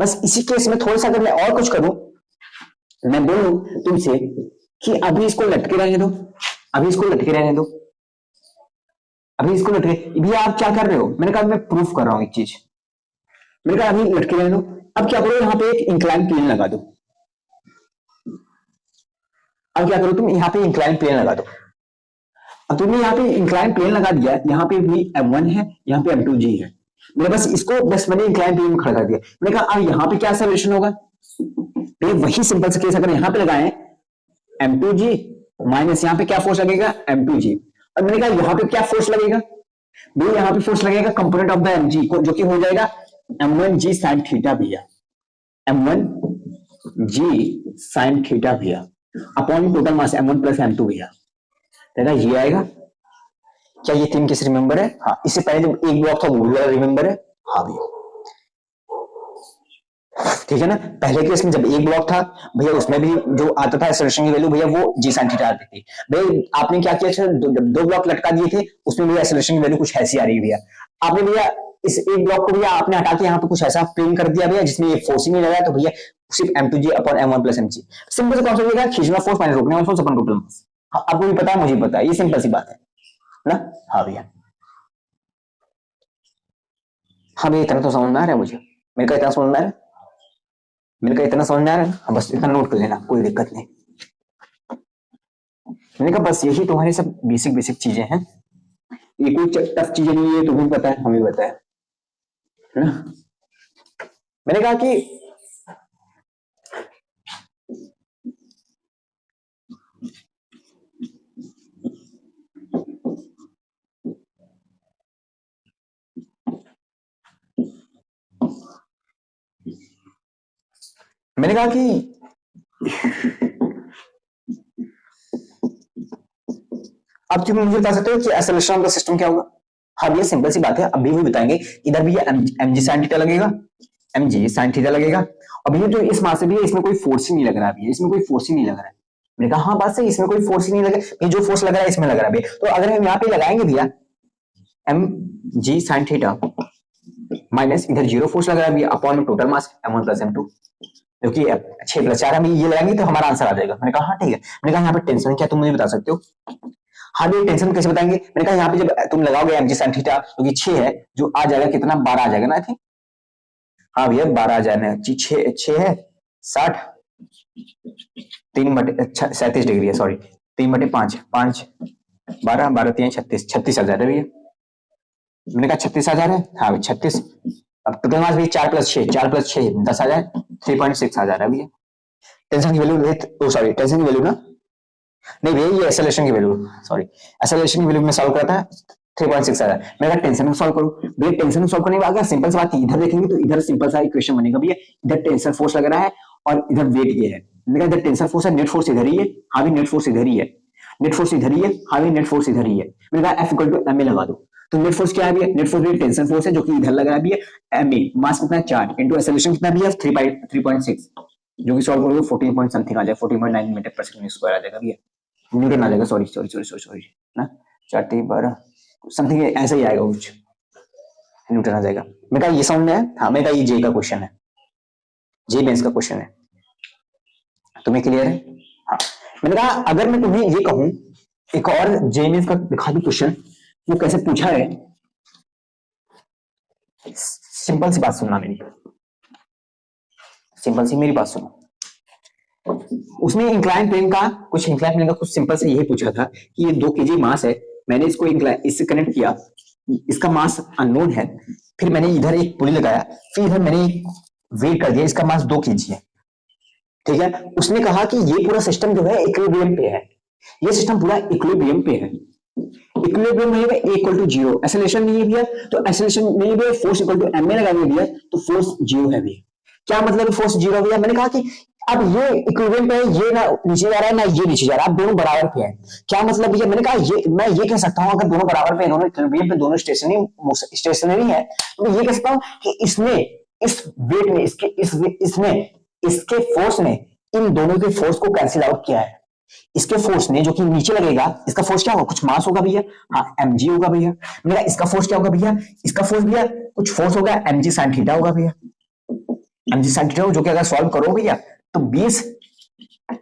A: बस इसी केस में थोड़ा सा अगर मैं और कुछ करूं, मैं बोलूं तुमसे कि अभी इसको लटके रहने दो, अभी इसको लटके रहने दो, अभी इसको लटके, भैया आप क्या कर रहे हो? मैंने कहा मैं प्रूफ कर रहा हूं एक चीज, मैंने कहा अभी लटके रहने दो। अब क्या करो, यहाँ पे एक इंक्लाइन प्लेन लगा दो, अब क्या करो तुम यहाँ पे इंक्लाइन प्लेन लगा दो। अब तुमने यहाँ पे इंक्लाइन प्लेन लगा दिया, यहाँ पे भी m1 है, यहाँ पे m2g है, मैंने बस इसको बस मैंने इंक्लाइन प्लेन में खड़ा कर दिया। मैंने कहा अब यहाँ पे क्या एक्सेलरेशन होगा, वही सिंपल से केस अगर यहाँ पे लगाए m2g माइनस यहाँ पे क्या फोर्स लगेगा m2g, और मैंने कहा यहाँ पे क्या फोर्स लगेगा भैया, यहाँ पे फोर्स लगेगा कंपोनेंट ऑफ द mg को, जो कि हो जाएगा m1g sin थीटा भैया, m1g sin थीटा भैया upon total mass m1 plus m2 भैया, ये आएगा। क्या ये तीन किस रिमेंबर है? हाँ, इससे पहले जो एक ब्लॉक था वो वाला रिमेंबर है? हाँ भैया ठीक है ना। पहले केस में जब एक ब्लॉक था भैया उसमें भी जो आता था एक्सेलरेशन की वैल्यू भैया वो जी sin थीटा आती थी भैया। आपने क्या किया, दो ब्लॉक लटका दिए थे उसमें भैया एक्सेलरेशन की वैल्यू कुछ ऐसी आ रही है भैया। आपने भैया इस एक ब्लॉक को भैया आपने हटा के यहाँ पे कुछ ऐसा प्लेन कर दिया भैया जिसमें ये फोर्स ही नहीं लगा, तो भैया सिर्फ m2g upon m1 plus mg। Simple से कॉन्सेप्ट है, खींचना फोर्स माइनस रोकने वाला फोर्स अपॉन टोटल मास। आपको भी पता है मुझे पता है, ये सिंपल सी बात है ना। हाँ भैया, हाँ भैया इतना तो समझ में आ रहा है मुझे, मेरे का इतना समझ में आ रहा है, मेरे का इतना समझ में आ रहा है। हाँ बस इतना नोट कर लेना, कोई दिक्कत नहीं। मैंने कहा बस यही तुम्हारी सब बेसिक बेसिक चीजें हैं, ये कोई टफ चीजें नहीं है, तुम्हें पता है हमें पता है ना। मैंने कहा कि मैंने कहा कि अब तुम मुझे बता सकते हो कि एक्सेलरेशन ऑफ द सिस्टम क्या होगा? हाँ भैया सिंपल सी बात है, अभी भी बताएंगे। इधर भी mg sin थीटा लगेगा, mg sin थीटा लगेगा, और भैया जो इस मास से भी इसमें कोई फोर्स ही नहीं लग रहा है, इसमें कोई फोर्स ही नहीं लग रहा है। मैंने कहा हाँ बात सही, इसमें कोई फोर्स ही नहीं लगा, ये जो फोर्स लग रहा है इसमें लग रहा है भैया। तो अगर हम यहाँ पे लगाएंगे भैया mg sin थीटा माइनस इधर जीरो फोर्स लग रहा है भैया upon total mass m1 plus m2, क्योंकि 6 प्लस 4 हम ये लगाएंगे तो हमारा आंसर आ जाएगा। मैंने कहा हाँ ठीक है। मैंने कहा यहाँ पे टेंशन क्या तुम मुझे बता सकते हो? हाँ भैया टेंशन कैसे बताएंगे? मैंने कहा यहाँ पे जब तुम लगाओगे mg sin थीटा तो 6 है जो आ जाएगा कितना, 12 आ जाएगा ना। थी हाँ भैया 12 आ जाएगा, 6 है 60 3 बटे 37 डिग्री है, सॉरी 3/5, 5 12, 12 3 36, 36,000 है भैया। मैंने कहा 36,000 है, हाँ भाई 36। अब टोटल मास भी 4 + 6, 4 + 6 10,000, 3.6 हजार है भैया। टेंशन की वैल्यू, सॉरी टेंशन की वैल्यू ना, नहीं भैया ये एक्सेलरेशन की वैल्यू, सॉरी एक्सेलरेशन की वैल्यू में सॉल्व करता है 3.6 हजार। मैं कहा टेंशन में सॉल्व करूं भैया, टेंशन में सॉल्व करने के बाद सिंपल सी बात है, इधर देखेंगे तो इधर सिंपल सा इक्वेशन बनेगा भैया, इधर टेंशन फोर्स लग रहा है और इधर वेट ये है। मैंने कहा इधर टेंशन फोर्स है, नेट फोर्स इधर ही है, हाँ भी नेट फोर्स इधर ही है, नेट फोर्स इधर ही है, हाँ भी नेट फोर्स इधर ही है। मैंने कहा F = ma लगा दो, तो नेट फोर्स क्या है भैया, नेट फोर्स भी टेंशन फोर्स है जो कि इधर लग रहा है भैया, ma मास कितना है 4 इनटू एक्सेलरेशन कितना भैया 3.6, जो कि सॉल्व करोगे 14 पॉइंट समथिंग आ जाएगा, 14.9 मीटर पर सेकंड स्क्वायर आ जाएगा भैया, न्यूटन आ जाएगा, सॉरी ना, 4 3 12 समथिंग ऐसा ही आएगा कुछ, न्यूटन आ जाएगा। मैं कहा ये समझ में है, हाँ मैं कहा ये जे का क्वेश्चन है, जे मेंस का क्वेश्चन है, तुम्हें क्लियर है? हाँ मैंने कहा अगर मैं तुम्हें ये कहूं एक और जे मेंस का दिखा दूं क्वेश्चन, वो कैसे पूछा है, सिंपल सी बात सुनना मेरी, सिंपल सी मेरी बात सुनो। उसमें इंक्लाइन प्लेन का कुछ सिंपल से यही पूछा था कि ये 2 kg मास है, मैंने इसको इससे कनेक्ट किया, इसका मास अननोन है, फिर मैंने इधर एक पुली लगाया, फिर इधर मैंने वेट कर दिया, इसका मास 2 kg है, ठीक है। उसने कहा कि ये पूरा सिस्टम जो है इक्विलिब्रियम पे है, ये सिस्टम पूरा इक्विलिब्रियम पे है, इक्विलिब्रियम में है A = 0, एक्सेलरेशन नहीं है भैया तो एक्सेलरेशन नहीं है भैया, फोर्स = ma लगाएंगे भैया तो फोर्स 0 है भैया। क्या मतलब है फोर्स 0 भैया, मैंने कहा कि अब ये इक्विलिब्रियम पे है, ये ना नीचे जा रहा है ना ये नीचे जा रहा है, आप दोनों बराबर पे हैं। क्या मतलब भैया, मैंने कहा ये मैं ये कह सकता हूं अगर दोनों बराबर पे, दोनों इक्विलिब्रियम पे, दोनों स्टेशनरी है, तो मैं ये कह सकता हूं कि इसने इस वेट में इसके फोर्स ने इन दोनों के फोर्स को कैंसिल आउट किया है। इसके फोर्स ने जो कि नीचे लगेगा, इसका फोर्स क्या होगा, कुछ मास होगा भैया, हाँ mg होगा भैया। मैंने कहा इसका फोर्स क्या होगा भैया, इसका फोर्स भैया कुछ फोर्स होगा mg sin थीटा होगा भैया, mg sin थीटा, जो कि अगर सॉल्व करो भैया तो 20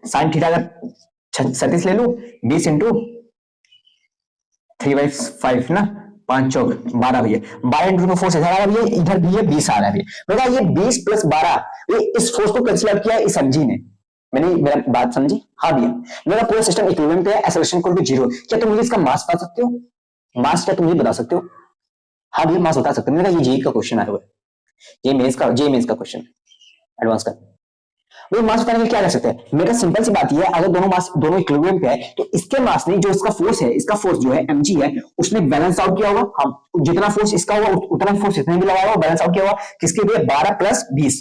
A: sin थीटा, अगर 36 ले लू 20 इंटू 3/5 ना, 5 चौक 12 भैया, 12 इंटू का फोर्स इधर आ रहा है भैया, इधर भी 20 आ रहा है भैया। मैंने कहा ये 20 + 12 ये इस फोर्स को कैंसिल आउट किया इस mg ने। मैंने मेरा बात समझी? हाँ भैया, मेरा पूरा सिस्टम इक्विलिब्रियम पे है, एक्सेलरेशन = 0। क्या तुम मुझे इसका मास बता सकते हो, मास क्या तुम मुझे बता सकते हो? हाँ भैया मास बता सकते हो। मैंने कहा ये जेई का क्वेश्चन आया हुआ है, ये मेंस का क्वेश्चन है एडवांस का। वो मास बताने के लिए क्या कर सकते हैं, मेरा सिंपल सी बात ये है, अगर दोनों इक्विलिब्रियम पे है तो इसके मास ने जो इसका फोर्स है, इसका फोर्स जो है mg है, उसने बैलेंस आउट किया होगा, हम जितना फोर्स इसका होगा उतना फोर्स इतने भी लगाया होगा, बैलेंस आउट किया होगा किसके लिए, 12 + 20,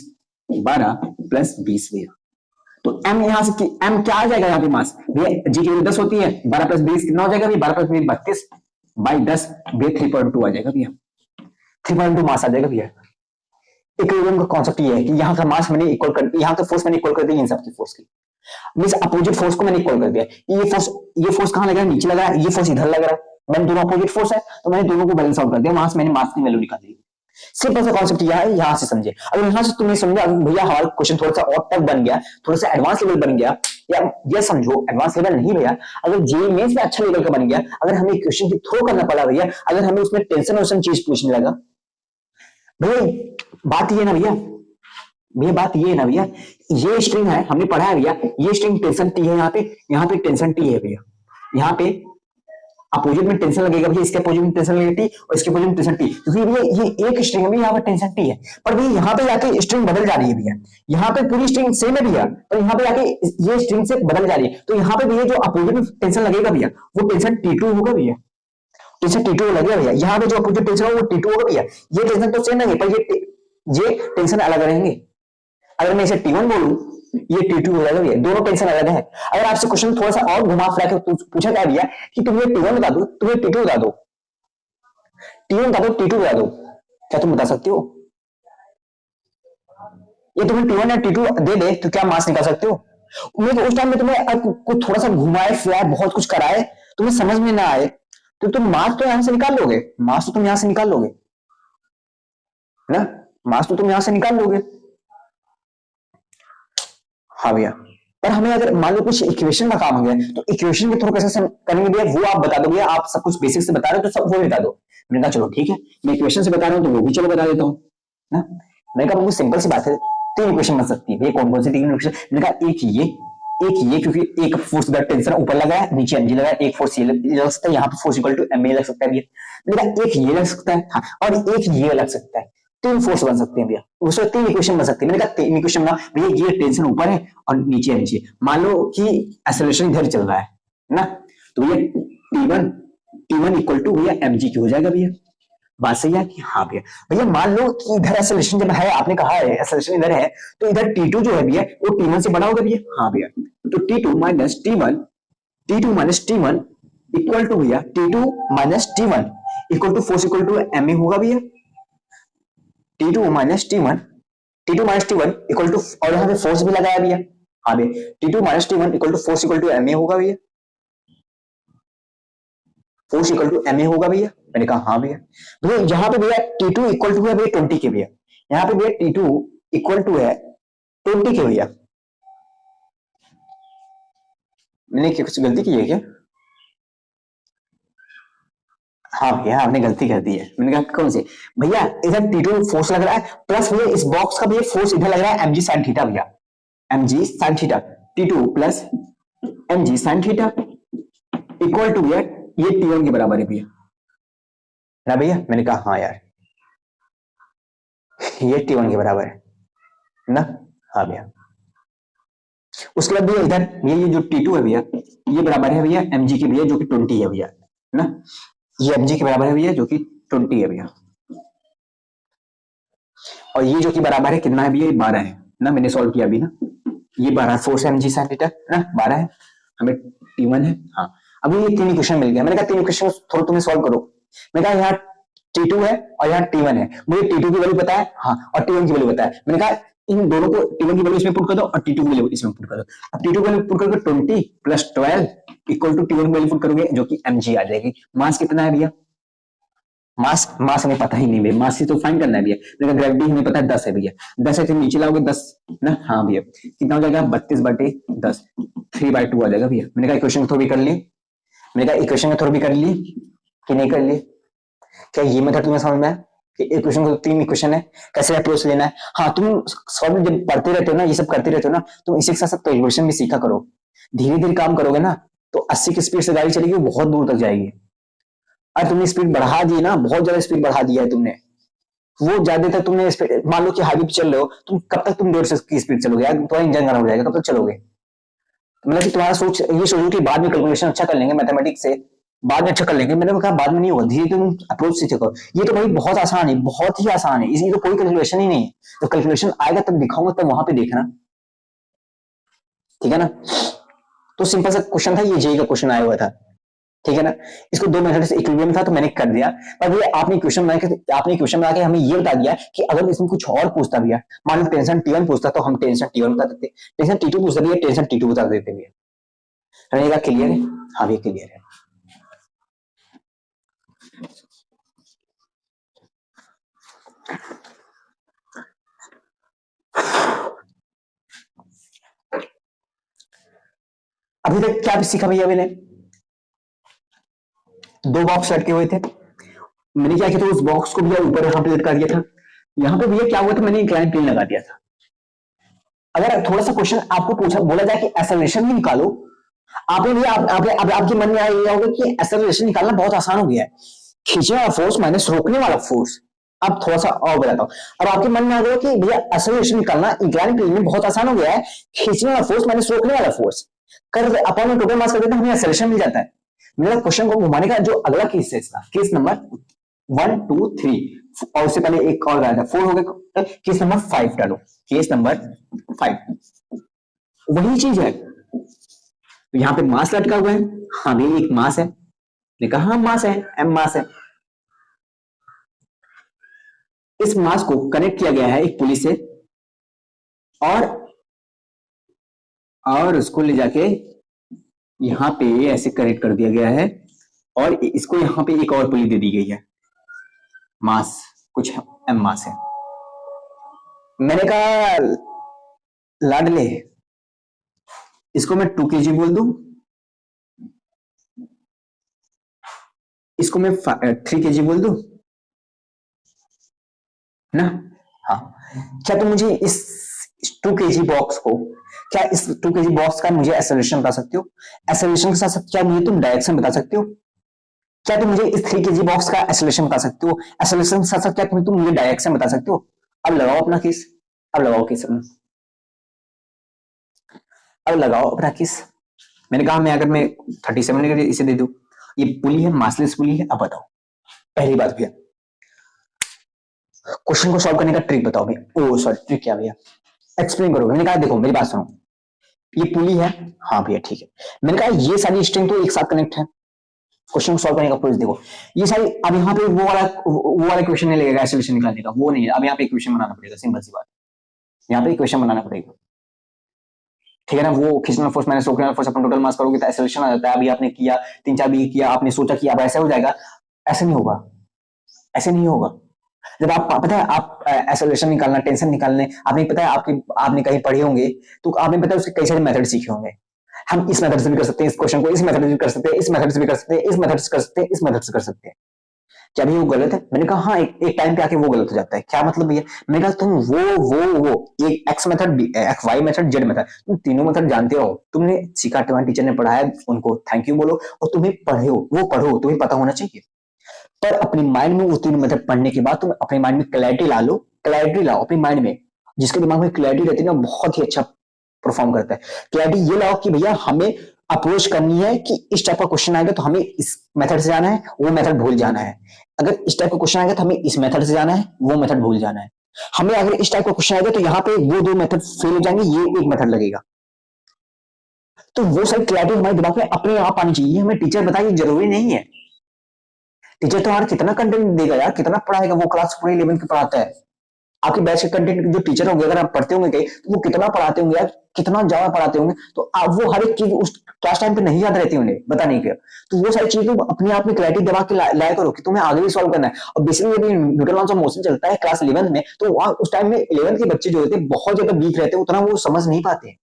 A: 12 + 20 भैया। तो m यहां से m क्या आ जाएगा यहाँ पे मास भैया, g की 10 होती है, 12 + 20 कितना हो जाएगा भैया, 12 + 20 32 बाई 10 भैया 3.2 आ जाएगा भैया, 3.2 मास आ जाएगा भैया। इक्विलिब्रियम का कॉन्सेप्ट ये है कि यहाँ का मास मैंने इक्वल कर, यहाँ का फोर्स मैंने इक्वल कर दिया इन सब की फोर्स की, मींस अपोजिट फोर्स को मैंने इक्वल कर दिया। ये फोर्स कहां लग रहा है, नीचे लग रहा है, ये फोर्स इधर लग रहा है, मैंने दोनों अपोजिट फोर्स है तो मैंने दोनों को बैलेंस आउट कर दिया, वहां से मैंने मास की वैल्यू निकाल दी। सिंपल सा कॉन्सेप्ट यह है, यहां से समझे। अगर यहां से तुमने समझा भैया हमारा क्वेश्चन थोड़ा सा और टफ बन गया, थोड़ा सा एडवांस लेवल बन गया, या ये समझो एडवांस लेवल नहीं भैया, अगर जेईई मेंस में अच्छा लेवल का बन गया, अगर हमें क्वेश्चन की थ्रो करना पड़ा भैया, अगर हमें उसमें टेंशन चीज पूछने लगा भैया, बात ये ना भैया, बात ये है ना भैया, ये स्ट्रिंग है, हमने पढ़ा है भैया, ये स्ट्रिंग टेंशन टी है, यहाँ पे टेंशन टी है भैया, यहाँ पे अपोजिट में टेंशन लगेगा भैया, इसके अपोजिट में टेंशन लगेगी टी और इसके अपोजिट में टेंशन टी, क्योंकि भैया ये एक स्ट्रिंग है भैया, यहाँ पे टेंशन टी है, पर भैया यहाँ पे जाके स्ट्रिंग बदल जा रही है भैया, यहाँ पे पूरी स्ट्रिंग सेम है भैया, पर यहाँ पे जाके ये स्ट्रिंग से बदल जा रही है, तो यहाँ पे भैया जो अपोजिट में टेंशन लगेगा भैया वो टेंशन T2 होगा भैया, टेंशन T2 लगेगा भैया, यहाँ पे जो अपोजिट टेंशन होगा वो T2 होगा भैया। ये टेंशन तो सेम है पर ये टेंशन अलग रहेंगे। अगर मैं इसे T1 बोलूं ये T2 हो जाएगा भैया, दोनों टेंशन अलग है। अगर आपसे क्वेश्चन थोड़ा सा और घुमा फिरा के पूछा क्या भैया कि तुम्हें T1 बता दो, तुम्हें T2 बता दो, T1 बता दो, T2 बता दो, क्या तुम बता सकते हो? ये तुम्हें T1 या T2 दे दे तो क्या मास निकाल सकते हो? उस टाइम में तुम्हें कुछ थोड़ा सा घुमाए फिराए बहुत कुछ कराए, तुम्हें समझ में ना आए तो तुम मास तो यहां से निकाल लोगे, मास तो तुम यहां से निकाल लोगे ना, मास तो तुम यहां से निकाल लोगे। हाँ भैया, पर हमें अगर मान लो कुछ इक्वेशन का काम हो गया तो इक्वेशन के थ्रू कैसे करेंगे भैया, वो आप बता दो भैया, आप सब कुछ बेसिक से बता रहे हो तो सब वो बता दो। मैंने कहा चलो ठीक है, मैं इक्वेशन से बता रहा हूँ तो वो भी चलो बता देता हूँ ना। मैंने कहा सिंपल सी बात है, 3 इक्वेशन बन सकती है, कौन कौन सी 3 इक्वेशन? मैंने कहा एक ये, एक ये, क्योंकि एक फोर्स का टेंशन ऊपर लगा है, नीचे mg लगा है, एक फोर्स ये लग सकता है, यहाँ पे फोर्स इक्वल टू ma लग सकता है भैया। मेरा एक ये लग सकता है, हाँ, और एक ये लग सकता है, तीन फोर्स बन सकते हैं भैया, उसमें तीन इक्वेशन बन सकती है। मैंने कहा तीन इक्वेशन ना भैया, ये टेंशन ऊपर है और नीचे mg। मान लो कि एक्सेलरेशन इधर चल रहा है ना, तो भैया t1 इक्वल टू भैया mg की हो जाएगा भैया। बात सही है कि हाँ भैया। भैया मान लो कि इधर एक्सेलरेशन जब है, आपने कहा है एक्सेलरेशन इधर है, तो इधर t2 जो है भैया वो t1 से बड़ा होगा भैया। हाँ भैया, तो t2 minus t1 equal to भैया t2 minus t1 equal to force equal to ma होगा भैया। t2 minus t1 equal to, और यहाँ पे फोर्स भी लगाया भैया। हाँ भैया, t2 minus t1 equal to force equal to ma होगा भैया, फोर्स इक्वल टू ma होगा भैया। मैंने कहा हाँ भैया। भैया यहाँ पे भैया t2 इक्वल टू है भैया 20 के भैया, यहाँ पे भैया t2 इक्वल टू है 20 के भैया। मैंने कुछ गलती की है क्या? हाँ भैया आपने गलती कर दी है। मैंने कहा कौन सी? भैया इधर t2 फोर्स लग रहा है, प्लस भैया इस बॉक्स का भैया फोर्स इधर लग रहा है mg sin थीटा भैया, mg sin theta, t2 plus mg sin theta equal to भैया ये t1 के बराबर है भैया ना भैया। मैंने कहा हाँ यार, ये t1 के बराबर है ना। हाँ भैया। उसके बाद भैया इधर ये जो t2 है भैया, ये बराबर है भैया mg के भैया जो कि 20 है भैया ना, ये mg के बराबर है भैया जो कि 20 है भैया, और ये जो कि बराबर है कितना है भैया, 12 है ना। मैंने सॉल्व किया अभी ना, ये 12 फोर्स mg sin थीटा ना, 12 है, हमें t1 है। हाँ, अभी ये तीन इक्वेशन मिल गया। मैंने कहा तीन इक्वेशन थोड़ा तुम्हें सॉल्व करो। मैंने कहा यहाँ t2 है और यहाँ t1 है, मुझे t2 की वैल्यू पता है, हाँ, और t1 की वैल्यू पता है। मैंने कहा इन दोनों को t1 की वैल्यू इसमें पुट कर दो और t2 की वैल्यू इसमें पुट कर दो। अब t2 की वैल्यू पुट करके 20 प्लस 12 इक्वल टू t1 की वैल्यू पुट करोगे जो कि mg आ जाएगी। मास कितना है भैया? मास हमें पता ही नहीं भैया, मास से तो फाइंड करना है भैया। लेकिन ग्रेविटी हमें पता है 10 है भैया, 10 है तो नीचे लाओगे 10 ना। हाँ भैया, कितना हो जाएगा? 32/10, 3/2 आ जाएगा भैया। मैंने कहा इक्वेशन थोड़ी कर ली, मैंने कहा इक्वेशन थोड़ी भी कर ली कि नहीं कर ली? क्या ये मेथड तुम्हें समझ में आया कि इक्वेशन को तीन इक्वेशन है, कैसे अप्रोच लेना है? हाँ, तुम सॉल्व जब पढ़ते रहते हो ना, ये सब करते रहते हो ना, तुम इसी के साथ साथ कैलकुलेशन भी सीखा करो। धीरे धीरे काम करोगे ना तो 80 की स्पीड से गाड़ी चलेगी, बहुत दूर तक जाएगी। और तुमने स्पीड बढ़ा दी ना, बहुत ज्यादा स्पीड बढ़ा दिया है तुमने, वो ज्यादा तक तुमने मान लो कि हाईवे पे चल रहे हो, तुम कब तक तुम 150 की स्पीड चलोगे यार? तुम्हारा इंजन खराब हो जाएगा, कब तक चलोगे? मतलब कि तुम्हारा सोच ये सोचो कि बाद में कैलकुलेशन अच्छा कर लेंगे, मैथमेटिक्स से बाद में अच्छा कर लेंगे। मैंने कहा बाद में नहीं होगा, धीरे तुम अप्रोच सीखे करो। ये तो भाई बहुत आसान है, बहुत ही आसान है, इसकी तो कोई कैलकुलेशन ही नहीं है। तो कैलकुलेशन आएगा तब दिखाऊंगा, तब वहां पे देखना, ठीक है ना। तो सिंपल सा क्वेश्चन था, ये जेई का क्वेश्चन आया हुआ था, ठीक है ना। इसको दो मेथड से इक्विलिब्रियम था तो मैंने कर दिया। पर भैया आपने क्वेश्चन बना के हमें ये बता दिया कि अगर इसमें कुछ और पूछता भैया, मान लो टेंशन t1 पूछता तो हम टेंशन t1 बता देते, टेंशन t2 पूछता भैया टेंशन t2 बता देते भैया। रहेगा क्लियर है? हाँ भैया क्लियर है। अभी तक क्या सीखा भैया? मैंने दो बॉक्स लटके हुए थे, मैंने क्या किया था, उस बॉक्स को भैया ऊपर यहाँ पे लटका दिया था। यहाँ पे भैया क्या हुआ था, मैंने इंक्लाइन प्लेन लगा दिया था। अगर थोड़ा सा क्वेश्चन आपको पूछा बोला जाए कि एक्सेलरेशन भी निकालो, आपने भैया आपके मन में आया होगा कि एक्सेलरेशन निकालना बहुत आसान हो गया है, खींचने वाला फोर्स माइनस रोकने वाला फोर्स। अब थोड़ा सा और बताता हूं। अब आपके मन में आ गया कि भैया एक्सेलरेशन निकालना इंक्लाइन प्लेन में बहुत आसान हो गया है, खींचने वाला फोर्स माइनस रोकने वाला फोर्स कर अपन टोटल मास कर देते हैं, हमें एक्सेलरेशन मिल जाता है। मेरा क्वेश्चन को घुमाने का जो अगला केस है, इसका केस नंबर 1 2 3 और उससे पहले एक और आया था 4 हो गया, केस नंबर 5 डालो, केस नंबर 5 वही चीज है। तो यहां पे मास लटका हुआ है, हाँ भी एक मास है, ने कहा हाँ मास है, एम मास है। इस मास को कनेक्ट किया गया है एक पुली से और उसको ले जाके यहां पे ऐसे कनेक्ट कर दिया गया है और इसको यहां पे एक और पुली दे दी गई है, मास कुछ एम मास है। मैंने कहा लाडले इसको मैं 2 kg बोल दूं, इसको मैं 3 kg बोल दूं ना। हाँ, क्या तुम मुझे इस 2 kg बॉक्स को क्या इस 2 kg बॉक्स का मुझे एक्सेलरेशन बता सकते हो? एक्सेलरेशन के साथ साथ क्या मुझे तुम डायरेक्शन बता सकते हो? क्या तुम मुझे इस 3 kg बॉक्स का एक्सेलरेशन बता सकते हो? एक्सेलरेशन के साथ साथ क्या तुम मुझे डायरेक्शन बता सकते हो? अब लगाओ अपना केस, अब लगाओ केस, अब लगाओ अपना केस। मैंने कहा मैं अगर मैं 37 इसे दे दूं, ये पुली है, मासलेस पुली है। अब बताओ पहली बात भैया, क्वेश्चन को सॉल्व करने का ट्रिक बताओ भैया। ओ सॉरी, ट्रिक क्या भैया, एक्सप्लेन करो। मैंने कहा देखो मेरी बात सुनो, ये पुली है, हाँ भैया ठीक है। मैंने कहा ये सारी स्ट्रिंग तो एक साथ कनेक्ट है। क्वेश्चन को सॉल्व करने का प्रोसेस देखो, ये सारी, अब यहाँ पे वो वाला क्वेश्चन नहीं लगेगा सोल्यूशन निकालने का, वो नहीं है। अब यहाँ पे इक्वेशन बनाना पड़ेगा, सिंपल सी बात, यहाँ पे इक्वेशन बनाना पड़ेगा, ठीक है ना। वो frictional force minus rotational force अपन टोटल मास करोगे तो एक्सेलरेशन आ जाता है। अभी आपने किया 3-4 भी किया, आपने सोचा कि अब ऐसा हो जाएगा, ऐसे नहीं होगा, ऐसे नहीं होगा। जब आप पता है आप एक्सेलरेशन निकालना, टेंशन निकालने, आपने पता है आपने कहीं पढ़े होंगे तो आपने पता है उसके कई सारे मेथड सीखे होंगे। हम इस मेथड से भी कर सकते हैं इस क्वेश्चन को, इस मेथड से भी कर सकते हैं, इस मेथड से भी कर सकते हैं, इस मेथड से कर सकते हैं, इस मेथड से कर सकते हैं। क्या भी वो गलत है? मैंने कहा हाँ, एक टाइम पे आके वो गलत हो जाता है। क्या मतलब भैया? मैंने कहा तुम वो एक X method, X Y method, Z method, तुम तीनों मेथड जानते हो, तुमने सीखा, तुम्हारे टीचर ने पढ़ाया, उनको थैंक यू बोलो, और तुम्हें पढ़े हो वो पढ़ो, तुम्हें पता होना चाहिए। पर अपने माइंड में वो तीनों मेथड पढ़ने के बाद तुम अपने माइंड में क्लैरिटी ला लो, क्लैरिटी लाओ अपने माइंड में। जिसके दिमाग में क्लैरिटी रहती है ना, बहुत ही अच्छा परफॉर्म करता है। क्लैरिटी ये लाओ कि भैया हमें अप्रोच करनी है कि इस टाइप का क्वेश्चन आएगा तो हमें इस मेथड से जाना है, वो मेथड भूल जाना है। अगर इस टाइप का क्वेश्चन आएगा तो हमें इस मेथड से जाना है, वो मेथड भूल जाना है। हमें अगर इस टाइप का क्वेश्चन आएगा तो यहाँ पे वो 2 मेथड फेल हो जाएंगे, ये एक मेथड लगेगा। तो वो सारी क्लैरिटी हमारे दिमाग में अपने आप आनी चाहिए। हमें टीचर बताइए जरूरी नहीं है। टीचर तो हमारा कितना कंटेंट देगा यार, कितना पढ़ाएगा, वो क्लास पूरे 11th की पढ़ाता है। आपके बैच के कंटेंट जो टीचर होंगे, अगर आप पढ़ते होंगे कहीं, तो वो कितना पढ़ाते होंगे यार, कितना ज्यादा पढ़ाते होंगे। तो आप वो हर एक चीज उस क्लास टाइम पे नहीं याद रहती उन्हें, बताने के। तो वो सारी चीजें अपने आप में क्लैरिटी दबा के लाया करो कि तुम्हें आगे भी सॉल्व करना है। और basically Newton laws of motion चलता है क्लास 11th में, तो वहां उस टाइम में 11th के बच्चे जो होते हैं बहुत ज्यादा वीक रहते हैं, उतना वो समझ नहीं पाते।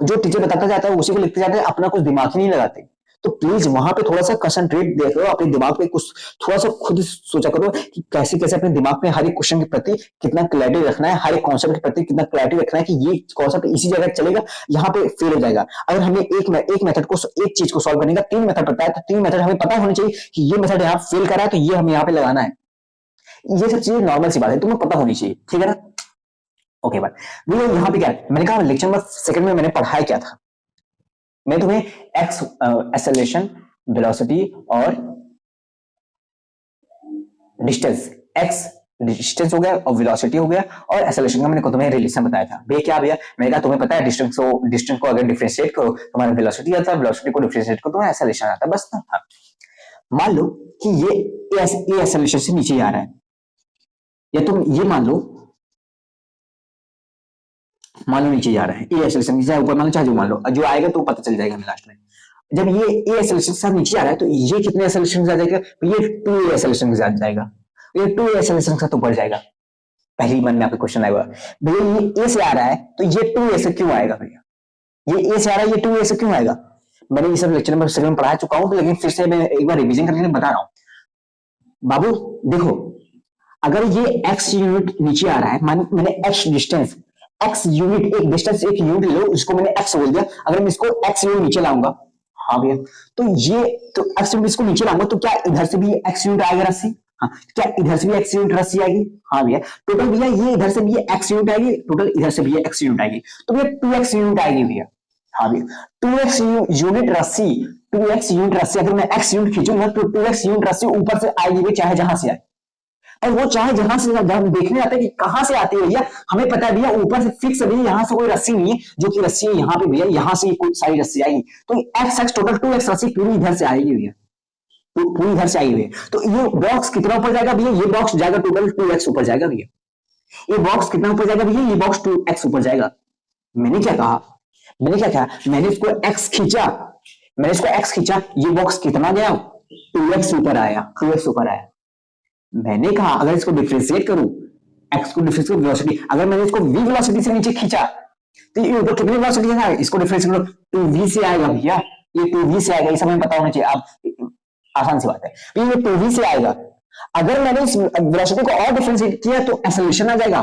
A: जो टीचर बताता जाता है उसी को लिखते जाते हैं, अपना कुछ दिमाग ही नहीं लगाते। तो प्लीज वहां पे थोड़ा सा कंसंट्रेट देखो, अपने दिमाग पे कुछ थोड़ा सा खुद सोचा करो कि कैसे कैसे अपने दिमाग में हर एक क्वेश्चन के प्रति कितना क्लैरिटी रखना है, हर एक कॉन्सेप्ट के प्रति कितना क्लैरिटी रखना है कि ये कॉन्सेप्ट इसी जगह चलेगा, यहाँ पे फेल हो जाएगा। अगर हमें एक मेथड को, एक चीज को सॉल्व करने का 3 मेथड पता है, तो 3 मेथड हमें पता होना चाहिए कि ये मेथड यहाँ फेल कर रहा है तो ये हमें यहाँ पे लगाना है। ये सब चीजें नॉर्मल सी बात है, तुम्हें पता होनी चाहिए, ठीक है ना। ओके बात भैया, यहाँ पे क्या है, मैंने कहा लेक्चर नंबर 2 में मैंने पढ़ाया क्या था। मैं तुम्हें एक्स एक्सेलरेशन, वेलोसिटी और डिस्टेंस, एक्स डिस्टेंस हो गया और वेलोसिटी हो गया, और एक्सेलरेशन का मैंने तुम्हें रिलेशन बताया था। भैया क्या भैया, मैंने कहा तुम्हें पता है डिस्टेंस को अगर डिफरेंशिएट करो तुम्हारा वेलोसिटी आता है, वेलोसिटी को डिफरेंशिएट करो तुम्हारा एक्सेलरेशन आता है, बस ना। मान लो कि ये एक्सेलरेशन से नीचे आ रहा है, या तुम ये मान लो नीचे जा रहा है, ए एक्सेलरेशन चाहे ऊपर मान लो चाहे जो मान लो, जो आएगा तो पता चल जाएगा हमें लास्ट में। जब ये ए एक्सेलरेशन से नीचे आ रहा है तो ये कितने एक्सेलरेशन से आ जाएगा, ये 2 एक्सेलरेशन से आ जाएगा, ये 2 एक्सेलरेशन से ऊपर जाएगा। पहली मन में आपको क्वेश्चन आएगा, भैया ये ए से आ रहा है तो ये 2 ए से क्यों आएगा भैया, ये ए से आ रहा है ये 2 ए से क्यों आएगा। मैंने ये सब लेक्चर में सेकंड में पढ़ा चुका हूं, लेकिन फिर से मैं एक बार रिवीजन करके बता रहा हूं। बाबू देखो, अगर ये x यूनिट नीचे आ रहा है, मैंने x डिस्टेंस, x यूनिट एक डिस्टेंस एक यूनिट लो, इसको मैंने x बोल दिया, अगर मैं इसको x यूनिट नीचे लाऊंगा, हाँ भैया, तो ये तो x यूनिट इसको नीचे लाऊंगा तो क्या इधर से भी x यूनिट आएगा रस्सी, हाँ, क्या इधर से भी x यूनिट रस्सी आएगी, हाँ भैया, टोटल भैया ये इधर से भी ये x यूनिट आएगी, टोटल इधर से भी ये x यूनिट आएगी, तो भैया 2x यूनिट आएगी भैया, हाँ भैया 2x यूनिट रस्सी, 2x यूनिट रस्सी, अगर मैं x यूनिट खींचूंगा तो 2x यूनिट रस्सी ऊपर से आएगी, चाहे जहां से आए, और वो चाहे जहां से, जब हम देखने आते हैं कि कहां से आती है भैया, हमें पता है भैया ऊपर से फिक्स है, यहाँ से कोई रस्सी नहीं है, जो कि रस्सी है यहाँ पे भैया, यहाँ से कोई सारी रस्सी आएगी, तो x टोटल 2x रस्सी पूरी इधर से आएगी भैया, पूरी इधर से आएगी। तो ये बॉक्स कितना ऊपर जाएगा भैया, ये बॉक्स जाएगा टोटल 2x ऊपर जाएगा भैया, ये बॉक्स कितना ऊपर जाएगा भैया, ये बॉक्स 2x ऊपर जाएगा। मैंने क्या कहा, मैंने इसको x खींचा, ये बॉक्स कितना गया, 2x ऊपर आया, 2x ऊपर आया। मैंने कहा अगर इसको डिफरेंशिएट करूं, x को डिफरेंशिएट करूं वेलोसिटी, अगर मैंने इसको v वेलोसिटी से नीचे खींचा तो ये ऊपर कितनी वेलोसिटी है, इसको डिफरेंशिएट करो 2v से आएगा भैया, ये 2v से आएगा, ये सब हमें पता होना चाहिए। आप आसान सी बात है, ये 2v से आएगा। अगर मैंने इस वेलोसिटी को और डिफरेंशिएट किया तो एक्सेलरेशन आ जाएगा,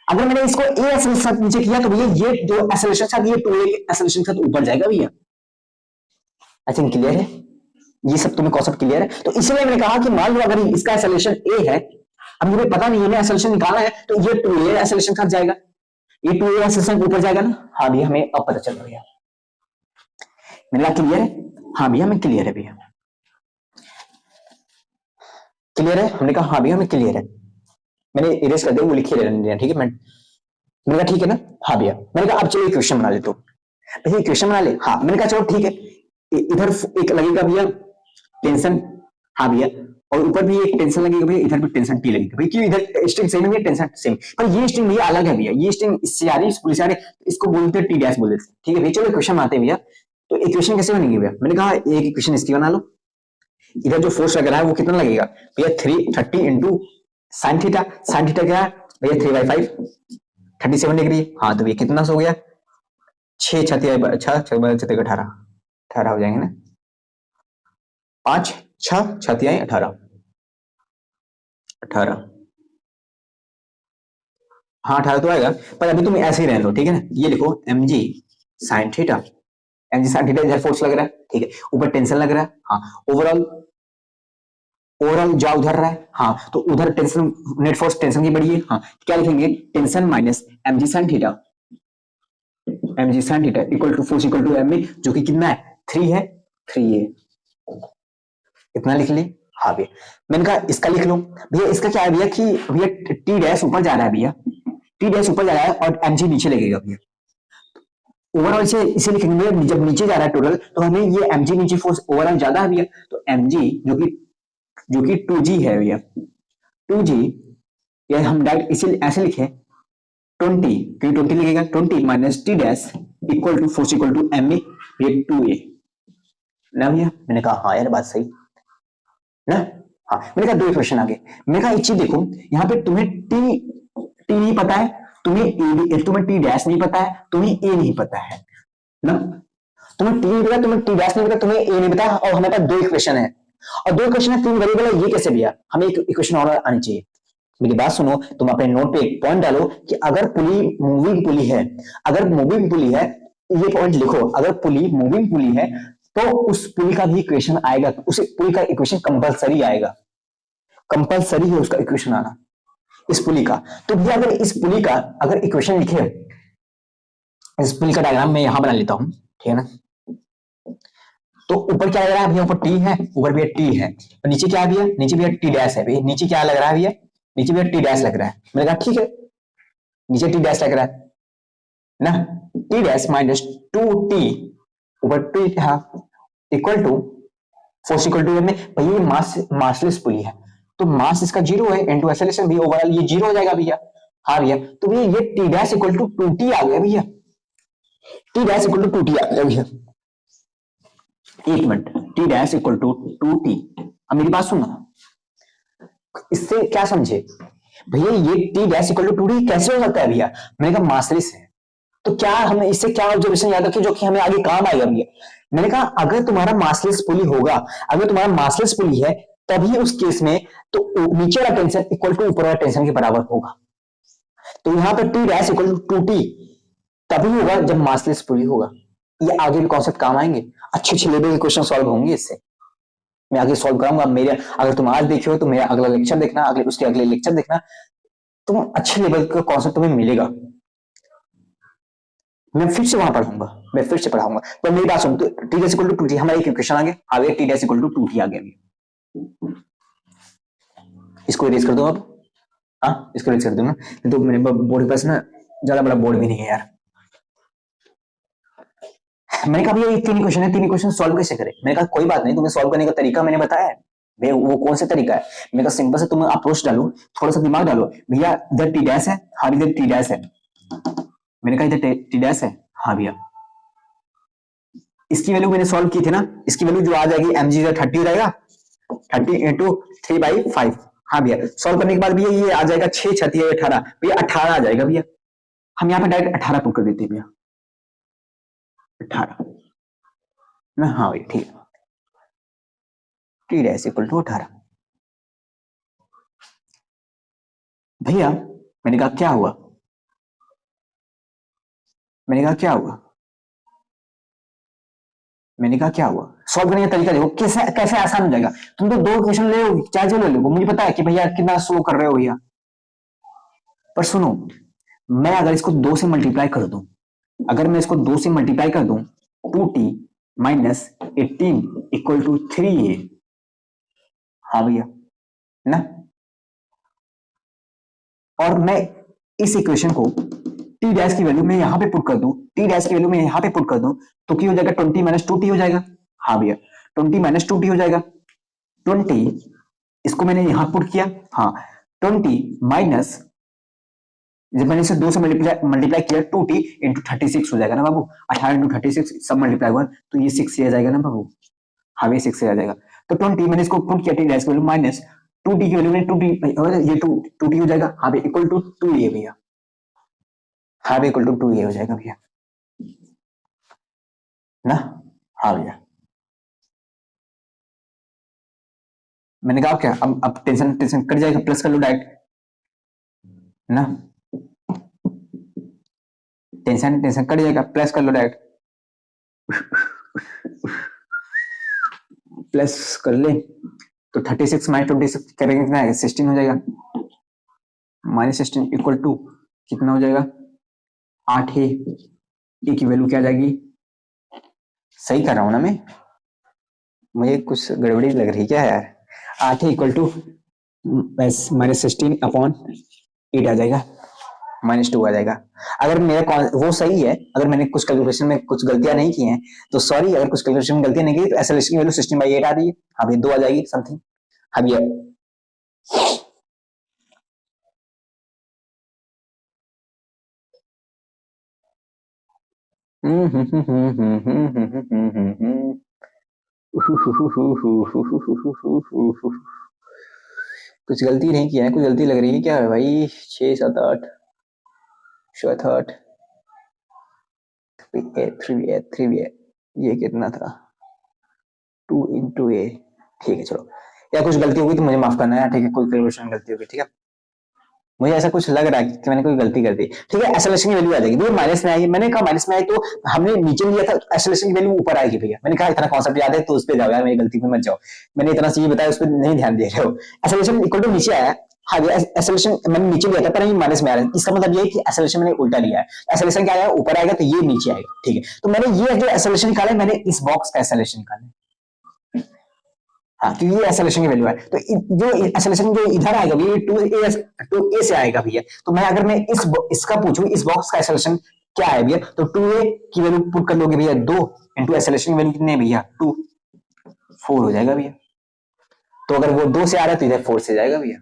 A: अगर मैंने इसको ए एक्सेलरेशन के साथ नीचे किया तो भैया ये जो एक्सेलरेशन था ये 2a एक्सेलरेशन के साथ ऊपर जाएगा भैया। आई थिंक क्लियर है, ये सब तुम्हें कॉन्सेप्ट क्लियर है। तो इसलिए मैंने कहा कि मान लो अगर इसका एक्सेलरेशन ए है, अब मुझे पता नहीं है एक्सेलरेशन निकालना है, तो ये 2a एक्सेलरेशन के साथ जाएगा, ये 2a एक्सेलरेशन ऊपर जाएगा ना। हाँ भैया हमें अब पता चल गया, मेरा क्लियर है। हाँ भैया हमें क्लियर है भैया, क्लियर है। हमने कहा हाँ भैया हमें क्लियर है, मैंने इरेज कर दिया, वो लिखे रहने दिया, ठीक है। मैंने कहा ठीक है ना। हाँ भैया मैंने कहा अब चलो इक्वेशन बना ले, तो भैया इक्वेशन बना ले। हाँ मैंने कहा चलो ठीक है, इधर एक लगेगा भैया टेंशन, हाँ भैया, और ऊपर भी एक टेंशन लगेगा भैया, इधर भी टेंशन टी लगेगा भैया, क्यों इधर स्ट्रिंग सेम है, टेंशन सेम, पर ये स्ट्रिंग भैया अलग है भैया, ये स्ट्रिंग इससे आ रही है, पुलिस आ रही है, इसको बोलते हैं टी डैश बोल देते हैं, ठीक है भैया। चलो इक्वेशन बनाते हैं भैया। तो इक्वेशन कैसे बनेगी भैया, मैंने कहा एक इक्वेशन इसकी बना लो, इधर जो फोर्स लग रहा है वो कितना लगेगा भैया 330 into sine theta, sine theta क्या है भैया 3/5 37 डिग्री। हाँ तो भैया कितना हो गया 6 छत्तीस 18 18 हो जाएंगे ना, 5 6 छत्तीस 18 18, हाँ 18 तो आएगा, पर अभी तुम ऐसे ही रहने दो, ठीक है ना। ये लिखो mg sin theta, mg sin theta इधर फोर्स लग रहा है, ठीक है, ऊपर टेंशन लग रहा है, हाँ ओवरऑल जा उधर रहा है, हाँ तो उधर टेंशन नेट फोर्स टेंशन की बड़ी है, हाँ क्या लिखेंगे tension minus mg sin theta, mg sin theta equal to force equal to m जो कि कितना है 3 है, 3a, इतना लिख ले। हाँ भैया मैंने कहा इसका लिख लो भैया, इसका क्या है भैया कि भैया टी डैश ऊपर जा रहा है भैया, टी डैश ऊपर जा रहा है और mg नीचे लगेगा भैया, ओवरऑल से इसे लिखेंगे जब नीचे जा रहा है टोटल, तो हमें ये mg नीचे फोर्स ओवरऑल ज्यादा है भैया, तो mg जो कि 2g है भैया, 2g या हम डायरेक्ट इसे ऐसे लिखे 20, क्योंकि 20 लिखेगा 20 minus T dash equal to force equal to m ये 2a ना भैया। मैंने कहा हाँ यार बात सही ना। हाँ मैंने कहा दो इक्वेशन आ गए, मैंने कहा एक चीज देखो यहाँ पे तुम्हें टी टी नहीं पता है, तुम्हें टी डैश नहीं पता है, तुम्हें ए नहीं पता है ना, तुम्हें टी नहीं पता, तुम्हें टी डैश नहीं पता, तुम्हें ए नहीं पता, और हमारे पास दो इक्वेशन है, और दो इक्वेशन है 3 वेरिएबल है, ये कैसे भैया, हमें एक इक्वेशन और आनी चाहिए। मेरी बात सुनो, तुम अपने नोट पे एक पॉइंट डालो कि अगर पुली मूविंग पुली है, अगर मूविंग पुली है, ये पॉइंट लिखो, अगर पुली मूविंग पुली है तो उस पुली का भी इक्वेशन आएगा, उस पुली का इक्वेशन कंपलसरी आएगा, कंपलसरी है उसका इक्वेशन आना इस पुली का। तो भैया अगर इस पुली का अगर इक्वेशन लिखे, इस पुली का डायग्राम मैं यहां बना लेता हूं, ठीक है ना। तो ऊपर क्या लग रहा है भैया, ऊपर टी है, ऊपर भैया टी है, और नीचे क्या है भैया, नीचे भैया टी डैश है भैया, नीचे क्या लग रहा है भैया, नीचे भैया टी डैश लग रहा है। मैंने कहा ठीक है नीचे टी डैश लग रहा है ना, टी डैश माइनस 2t ऊपर T equal to force equal to में भैया मास मासलेस पुली है, तो मास इसका 0 है इनटू एक्सेलरेशन भी ओवरऑल ये 0 हो जाएगा भैया। हाँ भैया तो भैया ये T dash equal to 2t आ गया भैया, T dash equal to 2t आ गया भैया। एक minute, T dash equal to 2t, अब मेरी बात सुनना, इससे क्या समझे भैया, ये T dash equal to 2t कैसे हो सकता है भैया, मैंने कहा मासलेस है, तो क्या हमें इससे क्या ऑब्जर्वेशन याद रखिए जो कि हमें आगे काम आएगा भैया। मैंने कहा अगर तुम्हारा मासलेस पुली होगा, अगर तुम्हारा मासलेस पुली है तभी उस केस में तो नीचे वाला टेंशन इक्वल टू ऊपर वाला टेंशन के बराबर होगा, तो यहां पर T dash equal to 2t तभी होगा जब मासलेस पुली होगा। ये आगे भी कॉन्सेप्ट काम आएंगे, अच्छे अच्छे लेवल के क्वेश्चन सॉल्व होंगे इससे, मैं आगे सॉल्व कराऊंगा। मेरे अगर तुम आज देखे हो तो मेरा अगला लेक्चर देखना, अगले उसके अगले लेक्चर देखना, तुम अच्छे लेवल का कॉन्सेप्ट तुम्हें मिलेगा, मैं फिर से वहां पढ़ाऊंगा, मैं फिर से पढ़ाऊंगा। तो मेरी बात सुन, तो T dash equal to 2t हमारा एक इक्वेशन आ गया, आ गया T dash equal to 2t आ गया, इसको इरेज कर दो अब, हाँ इसको इरेज कर दूंगा, तो मेरे बोर्ड के पास ना ज्यादा बड़ा बोर्ड भी नहीं है यार। मैंने कहा भैया ये 3 क्वेश्चन है, 3 क्वेश्चन सॉल्व कैसे करें, मैंने कहा कोई बात नहीं, तुम्हें सॉल्व करने का तरीका मैंने बताया है भैया, वो कौन सा तरीका है, मैंने कहा सिंपल से तुम अप्रोच डालो, थोड़ा सा दिमाग डालो भैया, इधर टी डैश है, हाँ इधर टी डैश है, मैंने कहा इधर टी डैश है, हाँ भैया इसकी वैल्यू मैंने सॉल्व की थी ना, इसकी वैल्यू जो आ जाएगी mg 30 हो जाएगा, 30 इंटू 3/5, हाँ भैया सॉल्व करने के बाद भैया ये आ जाएगा 6 छत्तीस 18 भैया 18 आ जाएगा भैया, हम यहाँ पे डायरेक्ट 18 पुट कर देते हैं भैया 18 ना, हाँ भैया ठीक है, टी डैश इक्वल टू 18। भैया मैंने कहा क्या हुआ, मैंने कहा क्या हुआ, मैंने कहा क्या हुआ, सॉल्व करने का तरीका देखो कैसे कैसे आसान हो जाएगा। तुम तो दो क्वेश्चन ले लो, चार जो ले लो, मुझे पता है कि भैया कितना स्लो कर रहे हो भैया, पर सुनो, मैं अगर इसको 2 से मल्टीप्लाई कर दूं, अगर मैं इसको 2 से मल्टीप्लाई कर दूं, 2t minus 18 equal to 3a, हाँ भैया ना, और मैं इस इक्वेशन को t डैश की वैल्यू में यहां पे पुट कर दूं, t डैश की वैल्यू में यहां पे पुट कर दूं, तो क्या हो जाएगा, 20 माइनस 2t हो जाएगा, हाँ भैया 20 माइनस 2t हो जाएगा, 20 इसको मैंने यहां पुट किया, हाँ 20 माइनस, जब मैंने इसे 2 से मल्टीप्लाई किया 2t इंटू 36 हो जाएगा ना बाबू, 18 इंटू 36 सब मल्टीप्लाई हुआ तो ये 6 से आ जाएगा ना बाबू, हाँ ये 6 से आ जाएगा। तो 20 मैंने इसको पुट किया, टी डैश की वैल्यू माइनस 2t की वैल्यू में 2t और ये 2t हो जाएगा, हाँ भाई इक्वल टू 2a भैया, हाँ भाई इक्वल टू 2a हो जाएगा भैया ना, हाँ भैया। मैंने कहा क्या, अब टेंशन टेंशन कट जाएगा, प्लस कर लो डायरेक्ट ना, टेंशन टेंशन कट जाएगा, प्लस कर लो डायरेक्ट, प्लस कर ले तो 36 माइनस 26 करेंगे कितना है, 16 हो जाएगा, माइनस 16 इक्वल टू कितना हो जाएगा, 8 है, ए की वैल्यू क्या आ जाएगी, सही कर रहा हूं ना मैं, मुझे कुछ गड़बड़ी लग रही क्या यार, 8 है इक्वल टू माइनस 16 अपॉन 8 आ जाएगा, -2 आ जाएगा। अगर मेरा वो सही है, अगर मैंने कुछ कैलकुलेशन में कुछ गलतियां नहीं की हैं तो सॉरी, अगर कुछ कैलकुलेशन में गलतियां नहीं की तो एसएलएसटी की वैल्यू 16/8 आ रही है, हाँ भैया 2 आ जाएगी समथिंग, हाँ भैया। कुछ गलती नहीं किया है, कुछ गलती लग रही है क्या है भाई, 6 7 8 7 8 3a, ये कितना था 2 इंटू ए, ठीक है चलो, या कुछ गलती होगी तो मुझे माफ करना है, ठीक है कोई कैलकुलेशन गलती होगी, ठीक है मुझे ऐसा कुछ लग रहा है कि मैंने कोई गलती कर दी, ठीक है एसएलएसटी की वैल्यू आ जाएगी भैया, माइनस में आएगी, मैंने कहा माइनस में आई तो हमने नीचे लिया था, एसएलएसटी की वैल्यू ऊपर आएगी भैया, मैंने कहा इतना कॉन्सेप्ट याद है तो उस पर जाओ यार, मेरी गलती पे मत जाओ, मैंने इतना चीज बताया उस पर नहीं ध्यान दे रहे हो, एसएलएसटी इक्वल टू नीचे आया, हाँ भैया एसएलएसटी मैंने नीचे लिया था पर ये माइनस में आ रहा है, इसका मतलब ये है कि एसएलएसटी मैंने उल्टा लिया है, एसएलएसटी क्या आया ऊपर आएगा तो ये नीचे आएगा, ठीक है तो मैंने ये जो एसएलएसटी निकाला मैंने इस बॉक्स का एसएलएसटी निकाला, हाँ क्योंकि ये एसएलएसटी की वैल्यू है, तो जो एसएलएसटी जो इधर आएगा ये 2a से आएगा भैया, तो मैं अगर मैं इसका पूछूं इस बॉक्स का एसएलएसटी क्या है भैया, तो 2a की वैल्यू पुट कर लोगे भैया 2 इंटू एसएलएसटी की वैल्यू कितनी है भैया 2, 4 हो जाएगा भैया, तो अगर वो 2 से आ रहा है तो इधर 4 से जाएगा भैया,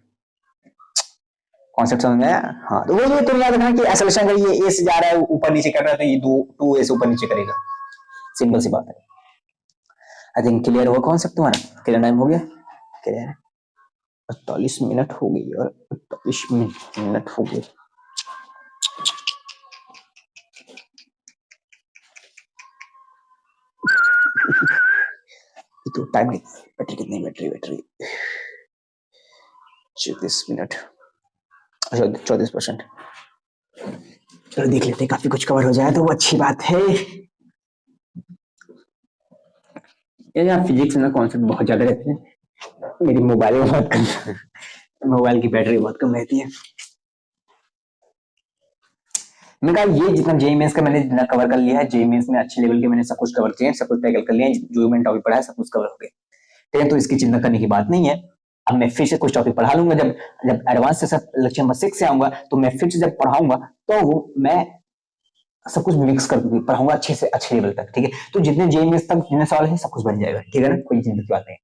A: कॉन्सेप्ट समझ में आया, हाँ तो वो ये तो याद रखना कि एसएलएसटी अगर ये a से जा रहा है ऊपर नीचे कर रहा है तो ये 2a से ऊपर नीचे करेगा, सिंपल सी बात है। आई थिंक क्लियर हुआ कॉन्सेप्ट तुम्हारा, कितना टाइम हो गया, क्लियर है 48 मिनट हो गई और 48 मिनट हो गए, तो टाइम नहीं, बैटरी कितनी, बैटरी 34 मिनट, अच्छा 34%, चलो देख लेते हैं, काफी कुछ कवर हो जाए तो वो अच्छी बात है। यार फिजिक्स में कॉन्सेप्ट बहुत ज्यादा रहते हैं, मेरी मोबाइल में बहुत कम, मोबाइल की बैटरी बहुत कम रहती है। मैंने कहा ये जितना जेईई मेंस का मैंने जितना कवर कर लिया है, जेईई मेंस में अच्छे लेवल के मैंने सब कुछ कवर किया है, सब कुछ टैकल कर लिया है, जो मैंने टॉपिक पढ़ा है सब कुछ कवर हो गया, ठीक है तो इसकी चिंता करने की बात नहीं है। अब मैं फिर से कुछ टॉपिक पढ़ा लूंगा, जब जब एडवांस से सब लेक्चर नंबर 6 से आऊंगा तो मैं फिर से जब पढ़ाऊंगा तो वो मैं सब कुछ मिक्स कर पढ़ाऊंगा अच्छे से अच्छे लेवल तक, ठीक है तो जितने जेईई मेंस तक जितने सवाल है सब कुछ बन जाएगा, ठीक है ना, कोई चिंता की बात नहीं।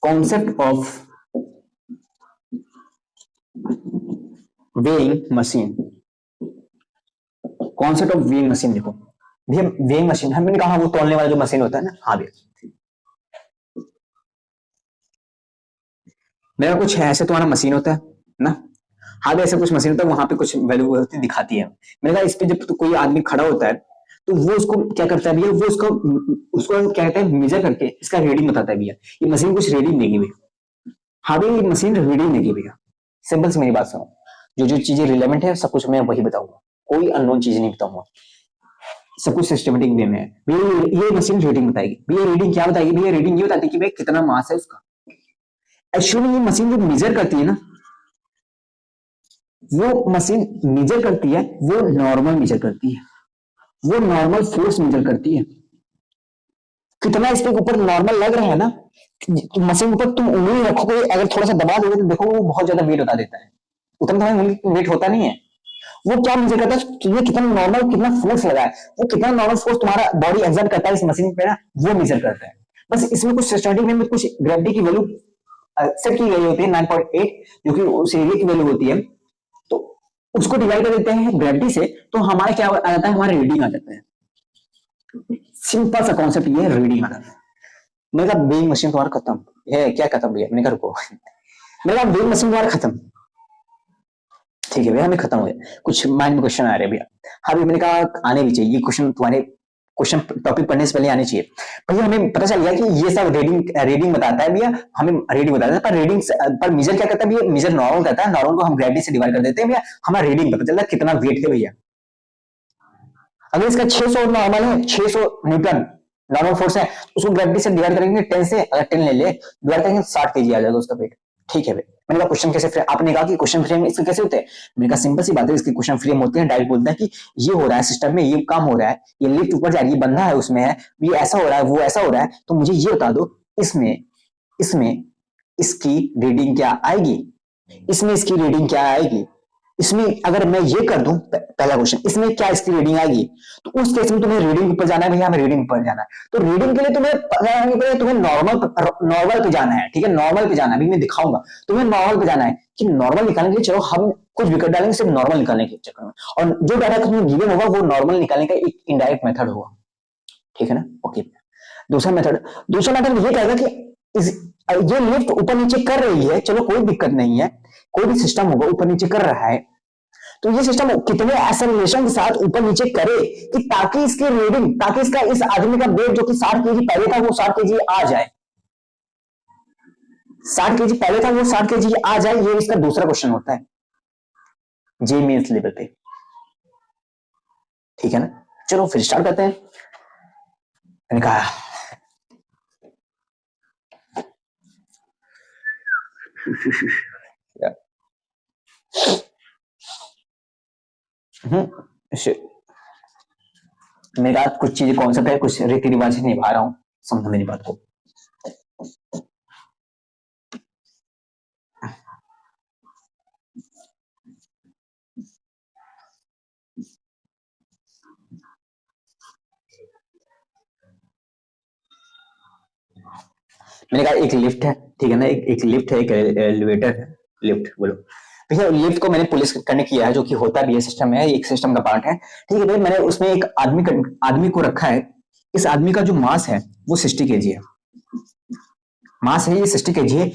A: Concept of weighing machine, concept of weighing machine देखो भैया, वेइंग मशीन हमने कहा वो तौलने वाला जो मशीन होता है ना, हाँ भैया मेरा कुछ है ऐसे तुम्हारा मशीन होता है ना, हाँ भैया ऐसे कुछ मशीन होता है, वहां पे कुछ वैल्यू होती दिखाती है, मैंने कहा इस पे जब तो कोई आदमी खड़ा होता है तो वो उसको क्या करता है भैया, वो उसको क्या कहते हैं मेजर करके इसका रीडिंग बताता है भैया, ये मशीन कुछ रीडिंग देगी भैया, हाँ भैया ये मशीन रीडिंग देगी भैया, सिंपल से मेरी बात सुनो, जो जो चीजें रिलेवेंट है सब कुछ मैं वही बताऊंगा, कोई अननोन चीज नहीं बताऊंगा, सब कुछ सिस्टमेटिक वे में है। ये मशीन रीडिंग बताएगी भैया, रीडिंग क्या बताएगी भैया, रीडिंग ये बताती है कि भाई कितना मास है उसका। एक्चुअली ये मशीन जो मेजर करती है ना, वो मशीन मेजर करती है, वो नॉर्मल मेजर करती है, वो नॉर्मल फोर्स मेजर करती है। कितना इसके ऊपर नॉर्मल लग रहा है ना, मशीन ऊपर तुम उंगली रखोगे, अगर थोड़ा सा दबा दोगे तो देखो वो बहुत ज्यादा वेट बता देता है, उतना तुम्हारी वेट होता नहीं है। वो क्या मेजर करता है, तुम्हें कितना नॉर्मल, कितना फोर्स लगा है, वो कितना नॉर्मल फोर्स तुम्हारा बॉडी एग्जर्ट करता है इस मशीन पे ना, वो मेजर करता है। बस इसमें कुछ सिस्टमेटिक में कुछ ग्रेविटी की वैल्यू सेट की गई होती है 9.8, जो कि उस एरिया की वैल्यू होती है, तो उसको डिवाइड कर देते हैं ग्रेविटी से, तो हमारा क्या आ जाता है, हमारा रीडिंग आ जाता है। सिंपल सा कॉन्सेप्ट ये रीडिंग आ जाता है। मैंने कहा वेइंग मशीन तुम्हारा खत्म है, क्या खत्म भैया, मैंने कहा रुको, मैंने कहा वेइंग मशीन तुम्हारा खत्म, ठीक है भैया हमें खत्म हो गया, कुछ माइंड में क्वेश्चन आ रहे हैं भैया, हाँ भैया मैंने कहा आने भी चाहिए क्वेश्चन, तुम्हारे क्वेश्चन टॉपिक पढ़ने से पहले आने चाहिए भैया। हमें पता चल गया कि ये सब रीडिंग बताता है भैया, हमें रीडिंग बताता है, पर रीडिंग पर मेजर क्या करता है भैया, मेजर नॉर्मल करता है, नॉर्मल को हम ग्रेविटी से डिवाइड कर देते हैं भैया, हमारा रीडिंग पता चलता है कितना वेट है भैया। अगर इसका 600 नॉर्मल है, 600 न्यूटन नॉर्मल फोर्स है, उसको ग्रेविटी से डिवाइड करेंगे 10 से, अगर 10 ले ले डिवाइड करेंगे 60 केजी आ जाएगा उसका वेट, ठीक है भाई। मैंने कहा क्वेश्चन कैसे फ्रेम, आपने कहा कि क्वेश्चन फ्रेम इसके कैसे होते हैं, मैंने कहा सिंपल सी बात है, इसके क्वेश्चन फ्रेम होते हैं, डायरेक्ट बोलते हैं कि ये हो रहा है सिस्टम में, ये काम हो रहा है, ये लिफ्ट ऊपर जा रही है, बंधा है उसमें है, ये ऐसा हो रहा है, वो ऐसा हो रहा है, तो मुझे ये बता दो इसमें इसमें इसकी रीडिंग क्या आएगी, इसमें इसकी रीडिंग क्या आएगी, इसमें अगर मैं ये कर दूं, पहला क्वेश्चन, इसमें क्या इसकी रीडिंग आएगी, तो उस केस में तुम्हें रीडिंग ऊपर जाना है भैया, हमें रीडिंग ऊपर जाना है, तो रीडिंग के लिए तुम्हें नॉर्मल पे जाना है, ठीक है, नॉर्मल पे जाना है, अभी मैं दिखाऊंगा तुम्हें नॉर्मल पे जाना है, कि नॉर्मल निकालने के लिए चलो हम कुछ विकेट डालेंगे सिर्फ नॉर्मल निकालने के चक्कर में, और जो डाटा तुम्हें गिवन होगा वो नॉर्मल निकालने का एक इनडायरेक्ट मेथड होगा, ठीक है ना, ओके। दूसरा मेथड ये कहेगा कि ये लिफ्ट ऊपर नीचे कर रही है, चलो कोई दिक्कत नहीं है, कोई भी सिस्टम होगा ऊपर नीचे कर रहा है, तो ये सिस्टम कितने एक्सेलरेशन के साथ ऊपर नीचे करे कि ताकि इसकी रीडिंग, ताकि इसका इस आदमी का वेट जो कि 60 केजी पहले था वो 60 केजी आ जाए, 60 केजी पहले था वो 60 केजी आ जाए, ये इसका दूसरा क्वेश्चन होता है जे मेंस लेवल पे, ठीक है ना। चलो फिर स्टार्ट करते हैं। मैंने कहा मेरा कुछ चीजें कॉन्सेप्ट है, कुछ रीति रिवाज निभा रहा हूं, समझो मेरी बात को। मैंने कहा एक लिफ्ट है, ठीक है ना, एक लिफ्ट है, एक एलिवेटर है, लिफ्ट बोलो भैया, लिफ्ट को मैंने पुलिस करने किया है, जो कि होता भी है, सिस्टम है, एक सिस्टम का पार्ट है, ठीक है भाई। मैंने उसमें एक आदमी को रखा है, इस आदमी का जो मास है वो 60 केजी है, मास है ये 60 केजी है,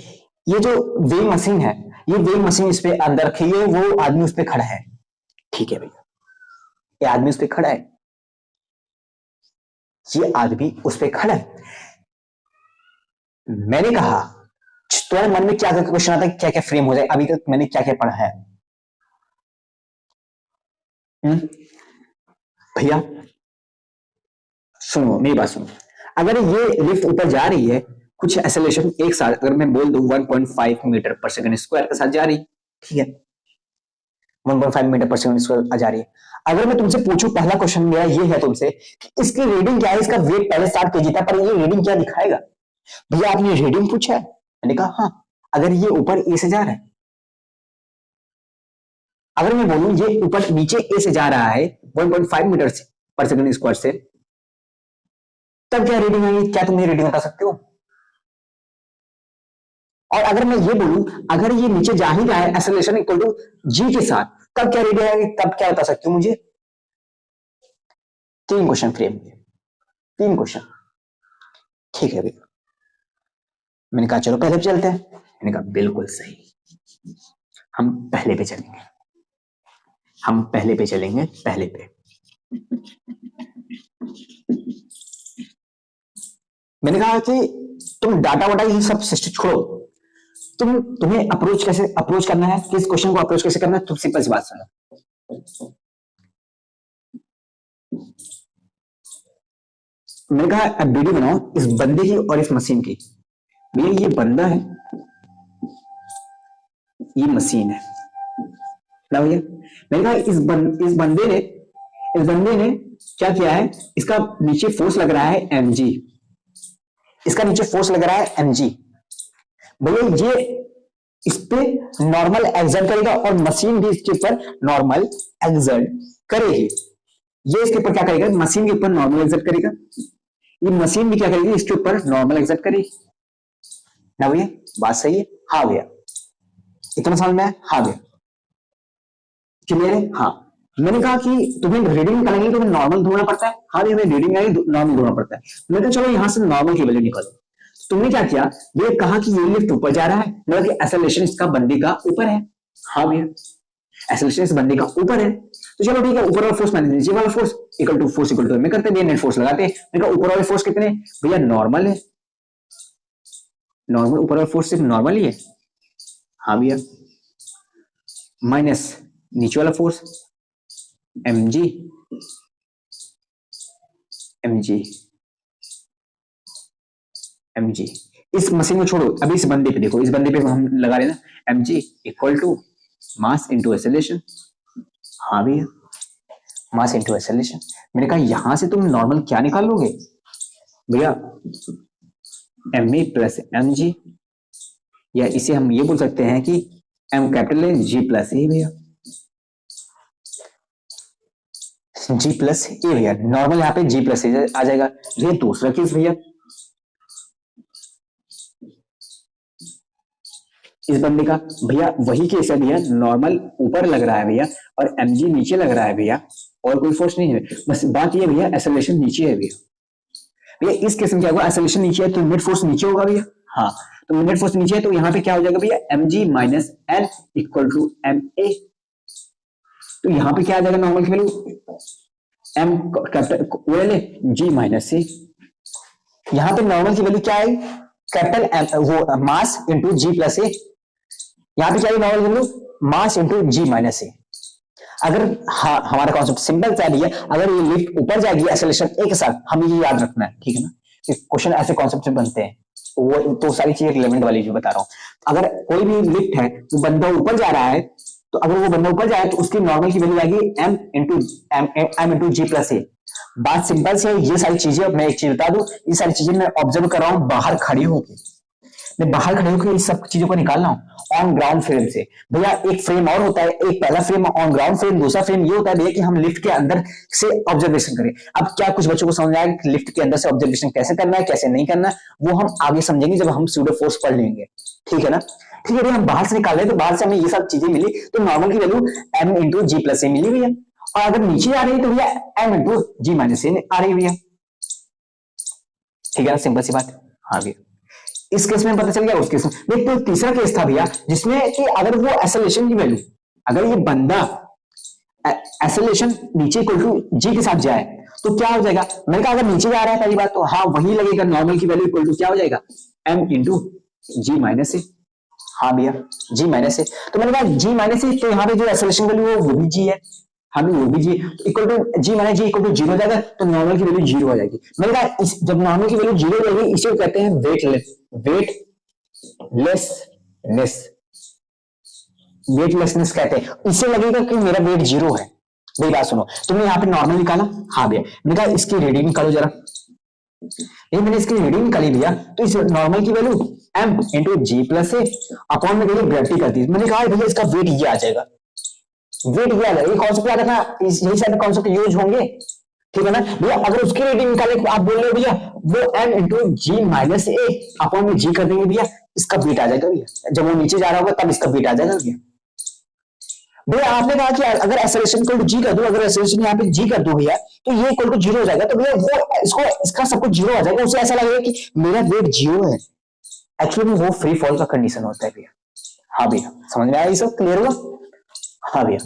A: ये जो वेइंग मशीन है, ये वेइंग मशीन इस पे अंदर रखी है, वो आदमी उस पे खड़ा है, ठीक है भैया, ये आदमी उस पे खड़ा है, ये आदमी उस पे खड़ा है। मैंने कहा तुम्हारे मन में क्या क्या क्वेश्चन आता है, क्या क्या फ्रेम हो जाए, अभी तक मैंने क्या क्या पढ़ा है भैया, सुनो मेरी बात सुनो, अगर ये लिफ्ट ऊपर जा रही है कुछ एक्सेलरेशन एक साथ, अगर मैं बोल दूं 1.5 मीटर पर सेकंड स्क्वायर के साथ जा रही, ठीक है, 1.5 मीटर पर सेकंड स्क्वायर जा रही है, अगर मैं तुमसे पूछूं, पहला क्वेश्चन मेरा ये है तुमसे कि इसकी रीडिंग क्या है, इसका वेट पहले 60 केजी था, पर ये रीडिंग क्या दिखाएगा भैया, आपने रीडिंग पूछा है, मैंने कहा हाँ, अगर ये ऊपर ए से जा रहा है, अगर मैं बोलूं ये ऊपर नीचे ए से जा रहा है 1.5 मीटर पर सेकंड स्क्वायर से, तब क्या रीडिंग आएगी, क्या तुम ये रीडिंग बता सकते हो। और अगर मैं ये बोलूं अगर ये नीचे जा ही रहा है एक्सेलरेशन इक्वल टू जी के साथ, तब क्या रीडिंग आएगी, तब क्या बता सकते हो मुझे। 3 क्वेश्चन फ्रेम, 3 क्वेश्चन, ठीक है भैया। मैंने कहा चलो पहले पे चलते हैं, मैंने कहा बिल्कुल सही, हम पहले पे चलेंगे, हम पहले पे चलेंगे, पहले पे। मैंने कहा कि तुम डाटा वाटा ये सब सिस्टम छोड़ो, तुम्हें अप्रोच करना है, किस क्वेश्चन को अप्रोच कैसे करना है, तुम सिंपल सी बात सुनो। मैंने कहा अब वीडियो बनाओ इस बंदे की और इस मशीन की। भैया ये बंदा है, ये मशीन है ना भैया। मैंने कहा इस बंदे ने क्या किया है, इसका नीचे फोर्स लग रहा है mg, इसका नीचे फोर्स लग रहा है mg। भैया ये इस पे नॉर्मल एक्सर्ट करेगा और मशीन भी इसके ऊपर नॉर्मल एक्सर्ट करेगी। ये इसके ऊपर क्या करेगा, मशीन के ऊपर नॉर्मल एक्सर्ट करेगा, ये मशीन भी क्या करेगी, इसके ऊपर नॉर्मल एक्सर्ट करेगी ना भैया। बात सही है? हाँ भैया, इतना समझ में है? हाँ भैया, क्लियर है? हाँ। मैंने कहा कि तुम्हें रीडिंग निकालेंगे तुम्हें नॉर्मल ढूंढना पड़ता है। हाँ भैया, हमें रीडिंग नॉर्मल ढूंढना पड़ता है। मैंने कहा चलो यहां से नॉर्मल की वैल्यू निकालो। तुमने क्या किया, ये कहा कि ये लिफ्ट ऊपर जा रहा है, मतलब कि एक्सेलरेशन इसका बंदे का ऊपर है। हाँ भैया, एक्सेलरेशन इस बंदे का ऊपर है, तो चलो ठीक है, ऊपर वाला फोर्स माइनस नीचे वाला force equal to force equal to में करते हैं, नेट फोर्स लगाते हैं। मैंने कहा ऊपर वाले फोर्स कितने भैया, नॉर्मल है, नॉर्मल ऊपर वाला फोर्स सिर्फ नॉर्मल ही है। हाँ भैया, माइनस नीचे वाला फोर्स mg इस मशीन को छोड़ो, अभी इस बंदे पे देखो, इस बंदे पे हम लगा रहे ना mg equal to mass into acceleration. हाँ भैया, मास इंटू एक्सेलरेशन। मैंने कहा यहां से तुम नॉर्मल क्या निकाल लोगे भैया, ma प्लस mg, या इसे हम ये बोल सकते हैं कि m कैपिटल है g प्लस ए भैया, g प्लस ए भैया। नॉर्मल यहाँ पे g प्लस ए आ जाएगा। ये दूसरा केस भैया, इस बंदे का भैया वही केस है भैया, नॉर्मल ऊपर लग रहा है भैया और mg नीचे लग रहा है भैया, और कोई फोर्स नहीं है। बस बात ये भैया एक्सेलरेशन नीचे है भैया। भैया इस केस में क्या होगा, एक्सेलरेशन नीचे है तो नेट फोर्स नीचे होगा भैया। हाँ, तो नेट फोर्स नीचे है तो यहाँ पे क्या हो जाएगा भैया, mg minus n equal to ma। तो यहाँ पे क्या आ जाएगा नॉर्मल की value, m capital g minus c। यहाँ पे नॉर्मल की वैल्यू क्या है, कैपिटल m वो mass into g plus A. यहाँ पे क्या है normal value, mass into g minus A. अगर हमारा कॉन्सेप्ट सिंपल सा है, अगर ये लिफ्ट ऊपर जाएगी एक्सेलरेशन एक साथ, हमें ये याद रखना है, ठीक है ना। क्वेश्चन ऐसे कॉन्सेप्ट से बनते हैं, वो तो सारी चीजें रिलेवेंट वाली जो बता रहा हूं। अगर कोई भी लिफ्ट है, वो बंदा ऊपर जा रहा है, तो अगर वो बंदा ऊपर जाए तो उसकी नॉर्मल की वैल्यू आएगी m इंटू g प्लस ए। बात सिंपल से है। ये सारी चीजें, मैं एक चीज बता दूं, ये सारी चीजें मैं ऑब्जर्व कर रहा हूं बाहर खड़ी होकर, मैं बाहर खड़े होकर इस सब चीजों को निकाल रहा हूं ऑन ग्राउंड फ्रेम से। भैया एक फ्रेम और होता है, एक पहला फ्रेम ऑन ग्राउंड फ्रेम, दूसरा फ्रेम ये होता है भैया कि हम लिफ्ट के अंदर से ऑब्जर्वेशन करें। अब क्या कुछ बच्चों को समझ आया कि लिफ्ट के अंदर से ऑब्जर्वेशन कैसे करना है, कैसे नहीं करना है, वो हम आगे समझेंगे जब हम सूडो फोर्स पढ़ लेंगे, ठीक है ना। ठीक है, हम बाहर से निकाल रहे हैं तो बाहर से हमें ये सब चीजें मिली, तो नॉर्मल की वैल्यू m इंटू जी प्लस ए मिली भैया, और अगर नीचे आ रही है तो भैया m इंटू जी माइनस ए आ रही है भैया, ठीक है ना, सिंपल सी बात। हाँ भैया, इस केस में पता चल गया। उस केस में तो तीसरा केस था भैया, जिसमें कि अगर वो एक्सेलरेशन की वैल्यू, अगर ये बंदा एक्सेलरेशन नीचे इक्वल टू जी के साथ जाए तो क्या हो जाएगा। मैंने कहा अगर नीचे जा रहा है पहली बात तो हाँ वही लगेगा, नॉर्मल की वैल्यू इक्वल टू क्या हो जाएगा, m इंटू जी माइनस ए। हाँ भैया, जी माइनस ए। तो मैंने कहा जी माइनस ए, तो यहाँ पे जो एक्सेलरेशन वैल्यू है वो भी जी है, हाँ भी वो भी G equal to G minus G equal to zero हो जाएगा, तो नॉर्मल की वैल्यू जीरो हो जाएगी। मैंने कहा जब नॉर्मल की वैल्यू जीरो हो जाएगी, इसे कहते हैं वेटलेसनेस कहते हैं। इससे लगेगा कि मेरा वेट जीरो है। मेरी बात सुनो, तुमने यहाँ पे नॉर्मल निकाला, हाँ भैया, मैंने कहा इसकी रीडिंग निकालो जरा। ये मैंने इसकी रीडिंग निकाली भैया, तो इस नॉर्मल की वैल्यू m इंटू जी प्लस ए अपॉन में ग्रेविटी कर दी। मैंने कहा भैया इसका वेट ये आ जाएगा, वेट ये आ जाएगा। ये कॉन्सेप्ट याद रखना, यही सारे कॉन्सेप्ट यूज होंगे, ठीक है ना भैया। अगर उसकी रीडिंग निकाले तो आप बोल रहे हो भैया वो m इंटू जी माइनस ए अपॉन में जी कर देंगे भैया, इसका वेट आ जाएगा भैया। जब वो नीचे जा रहा होगा तब इसका वेट आ जाएगा भैया। भैया आपने कहा कि अगर एक्सेलरेशन इक्वल टू जी कर दो, अगर एक्सेलरेशन यहाँ पे जी कर दो भैया, तो ये इक्वल टू जीरो हो जाएगा, तो भैया वो इसको इसका सब कुछ जीरो आ जाएगा। उसे ऐसा लगेगा कि मेरा वेट जीरो है, एक्चुअली में वो फ्री फॉल का कंडीशन होता है भैया। हाँ भैया, समझ में आया, ये सब क्लियर हुआ। हाँ भैया,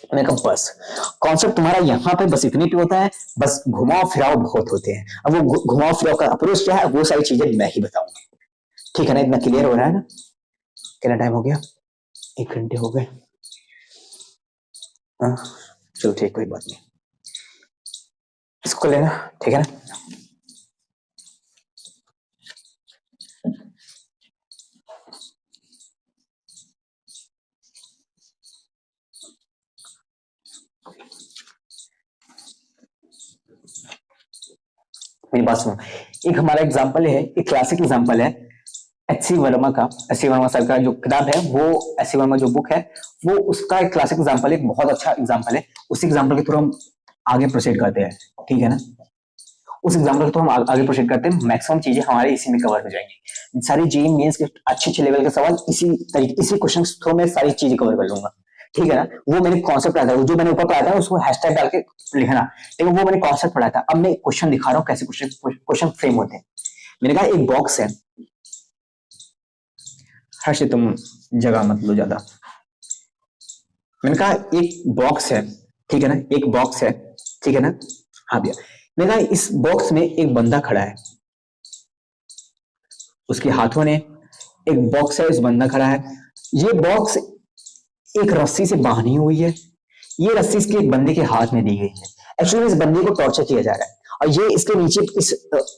A: मैंने कहा बस कॉन्सेप्ट तुम्हारा यहाँ पे बस इतने पे होता है, बस घुमाव फिराव बहुत होते हैं। अब वो घुमाव फिराव का अप्रोच क्या है, वो सारी चीजें मैं ही बताऊंगा, ठीक है ना, इतना क्लियर हो रहा है ना? कितना टाइम हो गया? 1 घंटे हो गए। हाँ चलो ठीक, कोई बात नहीं, इसको लेना, ठीक है ना? मेरी बात सुनो, एक हमारा एग्जाम्पल है, एक क्लासिक एग्जाम्पल है एच.सी. वर्मा का। एच.सी. वर्मा सर का जो किताब है, वो एच.सी. वर्मा जो बुक है, वो उसका एक क्लासिक एग्जाम्पल है, एक बहुत अच्छा एग्जाम्पल है। उस एग्जाम्पल के थ्रू हम आगे प्रोसीड करते हैं, ठीक है ना? उस एग्जाम्पल के थ्रू हम आगे प्रोसीड करते हैं, मैक्सिमम चीजें हमारे इसी में कवर हो जाएंगी। सारी जेईई मेंस के अच्छे लेवल के सवाल इसी तरीके, इसी क्वेश्चन के थ्रू मैं सारी चीजें कवर कर लूंगा, ठीक है ना? वो मैंने कॉन्सेप्ट पढ़ा था, जो मैंने ऊपर पढ़ाया था उसको हैशटैग डाल के लिखना, ठीक है? वो मैंने कॉन्सेप्ट पढ़ाया था। अब मैं क्वेश्चन दिखा रहा हूँ कैसे क्वेश्चन फ्रेम होते हैं। मैंने कहा एक बॉक्स है, हर्ष तुम जगह मत लो ज्यादा। मैंने कहा एक बॉक्स है, ठीक है ना? एक बॉक्स है, ठीक है ना? हाँ भैया। मैंने कहा इस बॉक्स में एक बंदा खड़ा है, उसके हाथों ने एक बॉक्स है, इस बंदा खड़ा है। ये बॉक्स एक रस्सी से बांधी हुई है, ये रस्सी इसके एक बंदे के हाथ में दी गई है। एक्चुअली इस बंदे को टॉर्चर किया जा रहा है, और ये इसके नीचे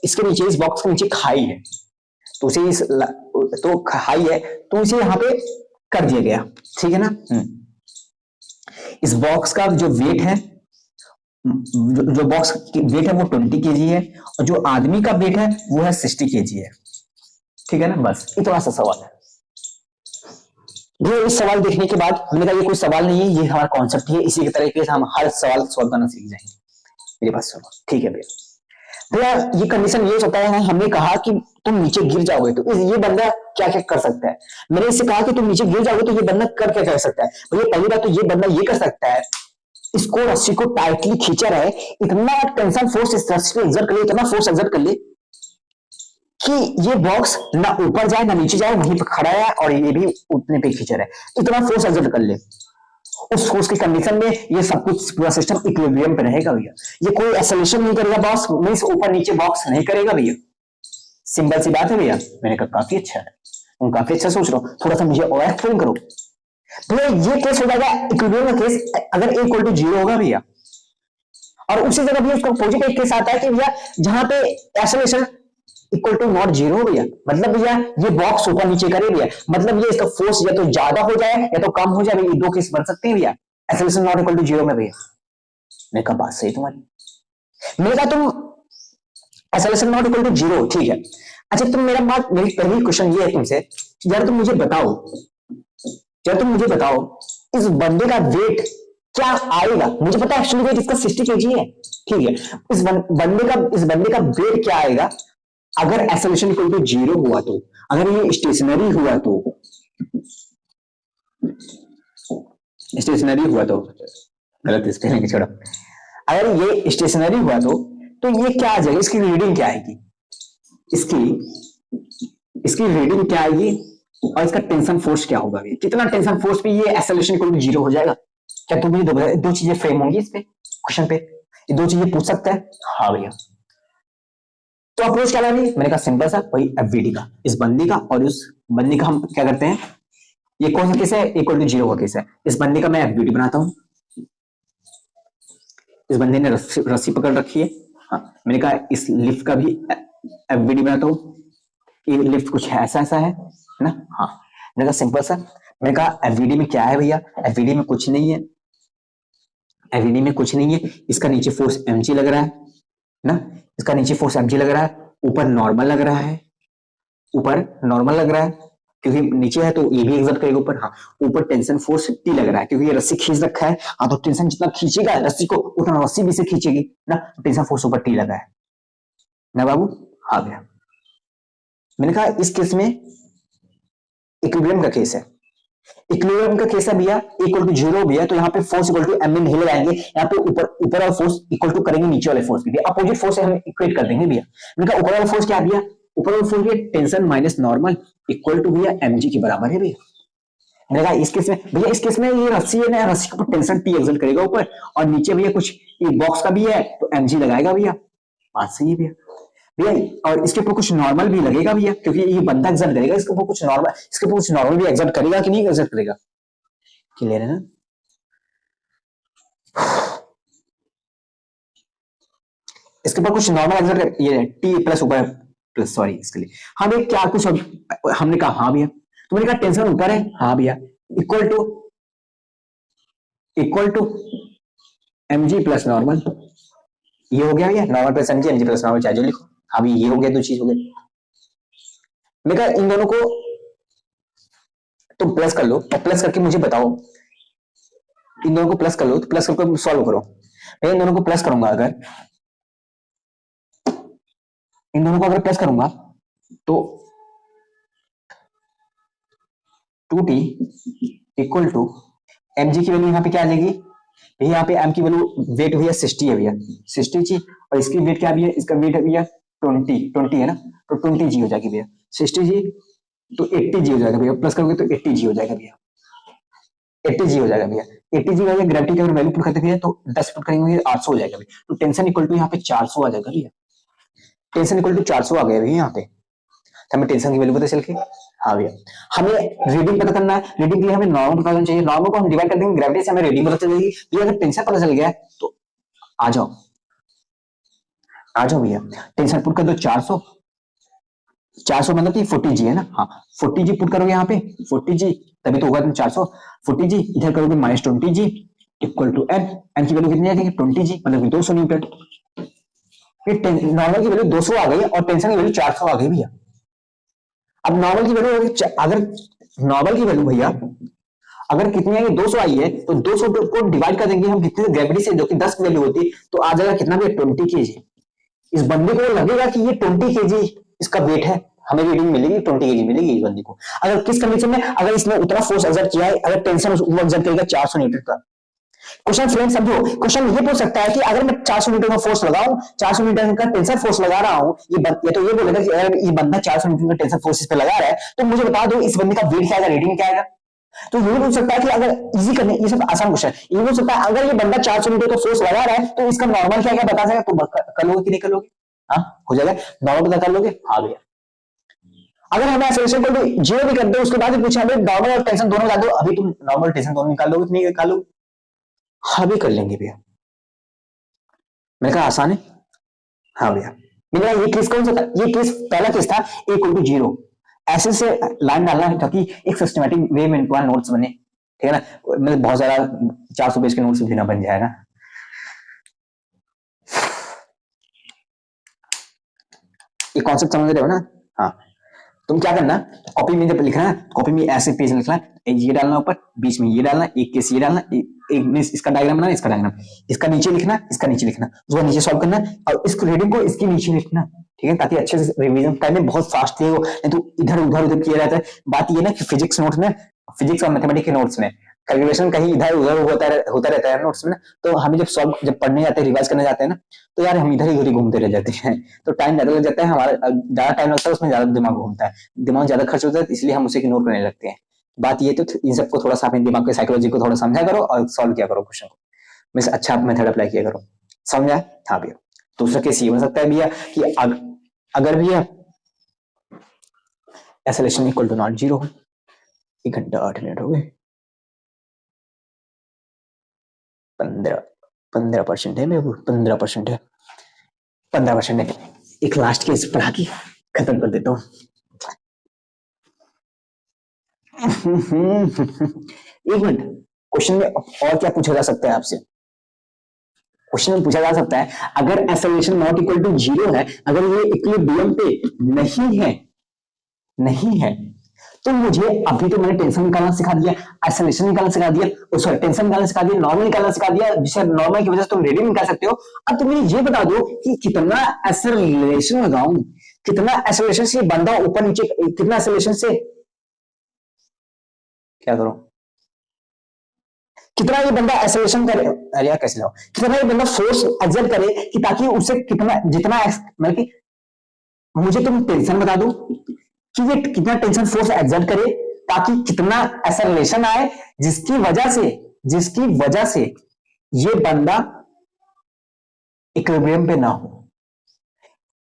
A: इसके नीचे इस बॉक्स के नीचे खाई है, तो उसे तो खाई है, तो इसे यहाँ पे कर दिया गया, ठीक है ना? इस बॉक्स का जो वेट है, जो बॉक्स की वेट है वो 20 kg है, और जो आदमी का वेट है वो है 60 kg है, ठीक है ना? बस इतना सा सवाल है। ये इस सवाल देखने के बाद हमने कहा ये कोई सवाल नहीं है, ये हमारा कॉन्सेप्ट है, इसी के तरीके से हम हर सवाल सॉल्व करना सीख जाएंगे। मेरे पास सुनो, ठीक है भैया? भैया ये कंडीशन ये हो सकता है, हमने कहा कि तुम नीचे गिर जाओगे, तो ये बंदा क्या क्या कर सकता है? मैंने इससे कहा कि तुम नीचे गिर जाओगे तो ये बंदा कर क्या कर सकता है? भैया पहली बात तो ये बंदा ये कर सकता है, इसको रस्सी को टाइटली खींचा रहे, इतना टेंशन फोर्स इस रस्सी पे एक्सर्ट कर ले, इतना फोर्स एक्सर्ट कर ले कि ये बॉक्स ना ऊपर जाए ना नीचे जाए, वहीं पर खड़ा है और ये भी उतने पे खींचा रहे, इतना फोर्स एक्सर्ट कर ले। उस फोर्स की कंडीशन में ये सब कुछ पूरा सिस्टम इक्विलिब्रियम पे रहेगा भैया। ये कोई एक्सेलरेशन नहीं करेगा, बॉक्स मींस ऊपर नीचे बॉक्स नहीं करेगा भैया। सिंपल सी बात है भैया। मैंने कहा काफी अच्छा है, तुम काफी अच्छा सोच रहे हो, थोड़ा सा मुझे और एक्सप्लेन करो। भैया ये केस हो जाएगा इक्विलिब्रियम का केस अगर a इक्वल टू 0 होगा भैया, और उसी जगह भी उसका अपोजिट एक केस आता है कि भैया जहां पे एक्सेलरेशन इक्वल टू नॉट 0 भैया, मतलब भैया ये बॉक्स ऊपर नीचे करे भैया, मतलब ये इसका फोर्स या तो ज्यादा हो जाए या तो कम हो जाए भैया, दो केस बन सकते हैं भैया एक्सेलरेशन नॉट इक्वल टू 0 में भैया। मैं कहा बात सही तुम्हारी। मैंने कहा तुम एक्सेलरेशन नॉट इक्वल टू 0, ठीक है? अच्छा तुम मेरी पहली क्वेश्चन ये है तुमसे, यार तुम मुझे बताओ इस बंदे का वेट क्या आएगा? मुझे पता है एक्चुअली वेट इसका 60 kg है, ठीक है? इस बंदे का वेट क्या आएगा अगर एक्सेलरेशन इक्वल टू 0 हुआ तो, अगर ये स्टेशनरी हुआ तो, गलत स्पेलिंग छोड़ो, अगर ये स्टेशनरी हुआ तो ये क्या आ जाएगा? इसकी रीडिंग क्या आएगी? इसकी रीडिंग क्या आएगी और इसका टेंशन फोर्स क्या होगा? कितना टेंशन फोर्स पे ये एक्सेलरेशन इक्वल टू 0 हो जाएगा? क्या तुम मुझे दो चीजें फ्रेम होंगी इस पे क्वेश्चन पे, ये दो चीजें पूछ सकता है? हाँ भैया। तो अप्रोच क्या करनी? मैंने कहा सिंपल सा, वही एफवीडी का, इस बंदी का और उस बंदी का हम क्या करते हैं, ये कौन सा केस है? इक्वल टू 0 का केस है। इस बंदी का मैं एफवीडी बनाता हूं, इस बंदे ने रस्सी पकड़ रखी है, हाँ। मैंने कहा इस लिफ्ट का भी एफवीडी बनाता हूं, ये लिफ्ट कुछ ऐसा है ना, हाँ। मैंने कहा सिंपल सा, मैंने कहा एफवीडी में क्या है भैया? एफवीडी में कुछ नहीं है, एफवीडी में कुछ नहीं है, इसका नीचे फोर्स mg लग रहा है ना, इसका नीचे फोर्स mg लग रहा है, ऊपर नॉर्मल लग रहा है, क्योंकि नीचे है तो ये भी एग्जर्ट करेगा ऊपर, हाँ। ऊपर टेंशन फोर्स T लग रहा है क्योंकि ये रस्सी खींच रखा है, हाँ। तो टेंशन जितना खींचेगा रस्सी को उतना रस्सी भी से खींचेगी ना, टेंशन फोर्स ऊपर T लगा है ना बाबू, हाँ भैया। मैंने कहा इस केस में इक्विलिब्रियम का केस है, इक्विलिब्रियम का केस है भैया, इक्वल टू 0 भैया, तो यहाँ पे फोर्स इक्वल टू m में नहीं लगाएंगे, यहाँ पे ऊपर वाला फोर्स इक्वल टू करेंगे नीचे वाले फोर्स के, अपोजिट फोर्स हम इक्वेट कर देंगे भैया। मैंने कहा ऊपर वाला फोर्स क्या भैया? ऊपर वाला फोर्स भैया tension minus normal equal to भैया mg के बराबर है भैया। मैंने कहा इस केस में भैया, इस केस में ये रस्सी है ना, रस्सी के ऊपर टेंशन T एक्सर्ट करेगा ऊपर, और नीचे भैया कुछ बॉक्स का भी है तो mg लगाएगा भैया, बात सही है भैया। भैया, और इसके ऊपर कुछ नॉर्मल भी लगेगा भैया, क्योंकि ये बंदा एग्जर्ट करेगा, इसके ऊपर कुछ नॉर्मल, इसके ऊपर कुछ नॉर्मल भी एग्जर्ट करेगा कि नहीं एग्जर्ट करेगा, क्लियर है ना? इसके ऊपर कुछ नॉर्मल एग्जर्ट, ये टी प्लस ऊपर प्लस, सॉरी इसके लिए, हाँ भैया क्या कुछ हमने कहा, हाँ भैया, तो मैंने कहा टेंशन ऊपर है, हाँ भैया, equal to mg plus normal, ये हो गया भैया, normal plus mg plus normal, चाहे जो लिखो, अभी ये हो गया, दो चीज हो गई। मैं कहा इन दोनों को तुम प्लस कर लो, और प्लस करके मुझे बताओ, इन दोनों को प्लस कर लो, तो प्लस करके सॉल्व करो। मैं इन दोनों को प्लस करूंगा, अगर इन दोनों को अगर प्लस करूंगा तो 2t इक्वल टू mg की वैल्यू यहाँ पे क्या आ जाएगी भैया, यहाँ पे m की वैल्यू वेट भैया 60 है भैया, 60 जी, और इसकी वेट क्या भैया, इसका वेट है भैया 20 है ना, तो 20 जी हो जाएगी भैया, 60 जी तो 80 जी हो जाएगा भैया, प्लस करोगे तो 80 जी हो जाएगा भैया, 80 जी हो जाएगा भैया, 80 जी हो जाएगा। ग्रेविटी का अगर वैल्यू पुट करते भैया तो 10 पुट करेंगे 800 हो जाएगा भैया, तो टेंशन इक्वल टू यहाँ पे 400 आ जाएगा भैया, टेंशन इक्वल टू 400 आ गया भैया यहाँ पे, तो हमें टेंशन की वैल्यू पता चल के, हाँ भैया हमें रीडिंग पता करना है, रीडिंग के लिए हमें नॉर्मल पता करना चाहिए, नॉर्मल को हम डिवाइड कर देंगे ग्रेविटी से, हमें रीडिंग पता चल जाएगी भैया। अगर टेंशन पता चल गया तो आ जाओ भैया, टेंशन पुट कर दो 400, 400 मतलब कि 40 जी है ना, हाँ 40 जी पुट करोगे यहाँ पे, 40 जी तभी तो होगा तुम 400, 40 जी इधर करोगे minus 20 G equal to N की वैल्यू कितनी आ जाएगी 20 जी, मतलब 200 न्यूटन। नॉर्मल की वैल्यू 200 आ गई और टेंशन की वैल्यू 400 आ गई भैया। अब नॉर्मल की वैल्यू, अगर नॉर्मल की वैल्यू भैया अगर कितनी आई 200 आई है, तो 200 को डिवाइड कर देंगे हम कितने ग्रेविटी से, जो कि 10 की वैल्यू होती, तो आ जाएगा कितना भैया 20 केजी। इस बंदे को लगेगा कि ये 20 केजी इसका वेट है, हमें रीडिंग मिलेगी 20 केजी मिलेगी इस बंदे को। अगर किस कंडीशन में, अगर इसने उतना फोर्स एक्सर्ट किया है, अगर टेंशन वो एक्सर्ट करेगा 400 न्यूटन का। क्वेश्चन फ्रेंड समझो, क्वेश्चन ये पूछ सकता है कि अगर मैं 400 न्यूटन का फोर्स लगाऊं, 400 न्यूटन का टेंशन फोर्स लगा रहा हूं, ये तो ये बोलेगा कि अगर ये बंदा 400 न्यूटन का टेंशन फोर्स इस पे लगा रहा है, तो मुझे बता दो इस बंदे का वेट क्या आएगा, रीडिंग क्या आएगा। तो ये पूछ सकता है कि अगर इजी करने, ये सब आसान क्वेश्चन, ये पूछ सकता है अगर ये बंदा 400 न्यूटन का फोर्स लगा रहा है तो इसका नॉर्मल क्या बता देगा, तो कर लोगे कि नहीं कर लोगे, हाँ हो जाएगा, नॉर्मल पता कर लोगे, हाँ भैया। अगर हमें एक्सेलरेशन को भी जीरो भी कर दो, उसके बाद भी पूछा हमें नॉर्मल और टेंशन दोनों निकाल दो, अभी तुम नॉर्मल टेंशन दोनों निकाल लोगे, नहीं निकाल लोगे, हाँ भी कर लेंगे भैया। मैंने कहा आसान है, हाँ भैया। मेरा ये केस कौन सा था, ये केस पहला केस था इक्वल टू जीरो, ऐसे से लाइन डालना है ताकि एक सिस्टमैटिक वे में इनका नोट्स बने, ठीक है ना, मतलब बहुत ज्यादा 400 पेज के नोट्स भी ना बन जाएगा। ये कॉन्सेप्ट समझ रहे हो ना, हाँ। तुम क्या करना, कॉपी में जब लिखना है, कॉपी में ऐसे पेज लिखना, ये डालना ऊपर, बीच में ये डालना, एक केस ये डालना, एक में इसका डायग्राम बनाना, इसका डायग्राम, इसका नीचे लिखना, इसका नीचे लिखना, उसको नीचे सॉल्व करना, और इस रीडिंग को इसके नीचे लिखना, ठीक है, ताकि अच्छे से रिवीजन टाइम में बहुत फास्ट हो, नहीं तो इधर उधर किया रहता है। बात ये ना कि फिजिक्स नोट्स में, फिजिक्स और मैथमेटिक्स के नोट्स में कैलकुलेशन कहीं इधर उधर होता रहता है नोट्स में ना, तो हमें जब पढ़ने जाते हैं, रिवाइज करने जाते हैं ना, तो यार हम इधर ही घूमते रह जाते हैं, तो टाइम ज्यादा लग जाता है, हमारा ज्यादा टाइम लगता है, उसमें ज्यादा दिमाग घूमता है, दिमाग ज्यादा खर्च होता है, इसलिए हम उसे इग्नोर करने लगते हैं। बात ये तो इन सबको थोड़ा सा अपने दिमाग के साइकोलॉजी को थोड़ा समझा करो और सॉल्व किया करो क्वेश्चन को, मैं अच्छा मेथड अप्लाई किया करो, समझा, हाँ भैया। दूसरा केस ये बन सकता है भैया कि अगर भैया acceleration equal to not zero, 1 घंटा 8 मिनट हो गए, 15% है, मेरे को 15% है, 15% है। एक लास्ट केस पढ़ा के खत्म कर देता हूँ। एक मिनट, क्वेश्चन में और क्या पूछा जा सकता है आपसे, क्वेश्चन में पूछा जा सकता है अगर acceleration not equal to zero है, अगर ये इक्विलिब्रियम पे नहीं है तो मुझे, अभी तो मैंने टेंशन निकालना सिखा दिया, एक्सेलरेशन निकालना सिखा दिया, सॉरी टेंशन निकालना सिखा दिया, नॉर्मल निकालना सिखा दिया, जिससे नॉर्मल की वजह से तुम रीडिंग निकाल सकते हो। अब तुम मुझे ये बता दो कि कितना एक्सेलरेशन लगाऊं, कितना एक्सेलरेशन से बंदा ऊपर नीचे, कितना एक्सेलरेशन से क्या करो, कितना ये बंदा एक्सेलरेशन करे, अरे यार कैसे लाओ, कितना ये बंदा फोर्स एक्सर्ट करे कि ताकि उसे जितना मतलब कि मुझे तुम टेंशन बता दो कि ये कितना टेंशन फोर्स एक्सर्ट करे ताकि कितना एक्सेलरेशन आए, जिसकी वजह से ये बंदा इक्विलिब्रियम पे ना हो।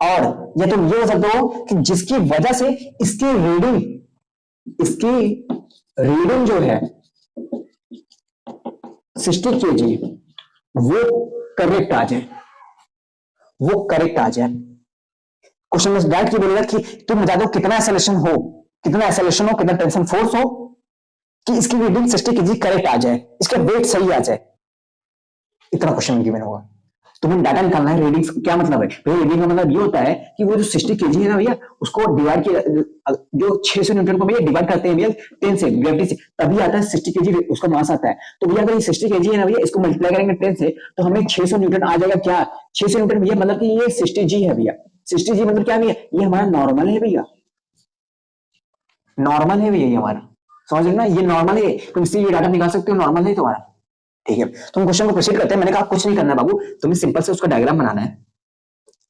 A: और या तुम ये हो सकते हो कि जिसकी वजह से इसकी रीडिंग जो है 60 kg वो करेक्ट आ जाए, क्वेश्चन में डायरेक्ट की बोलेगा कि तुम बता दो कितना एक्सेलरेशन हो, कितना टेंशन फोर्स हो कि इसकी रीडिंग 60 kg करेक्ट आ जाए, इसका वेट सही आ जाए। इतना क्वेश्चन गिवन होगा। तुम्हें डाटा निकालना है। रीडिंग क्या मतलब है भैया? रीडिंग का मतलब ये होता है कि वो जो 60 kg है ना भैया, उसको डिवाइड किया, जो 600 न्यूटन को भैया डिवाइड करते हैं भैया 10 से, ग्रेविटी से, तभी आता है 60 kg उसका मास आता है। तो भैया अगर ये 60 kg है ना भैया, इसको मल्टीप्लाई करेंगे 10 से तो हमें 600 न्यूटन आ जाएगा। क्या 600 न्यूटन भैया? मतलब कि ये 60 g है भैया। 60 g मतलब क्या भैया? ये हमारा नॉर्मल है भैया, नॉर्मल है भैया, ये हमारा, समझ ना, ये नॉर्मल है। तुम इससे ये डाटा निकाल सकते हो, नॉर्मल है तुम्हारा। ठीक है, तुम क्वेश्चन को प्रोसीड करते हैं। मैंने कहा कुछ नहीं करना है बाबू, तुम्हें सिंपल से उसका डायग्राम बनाना है।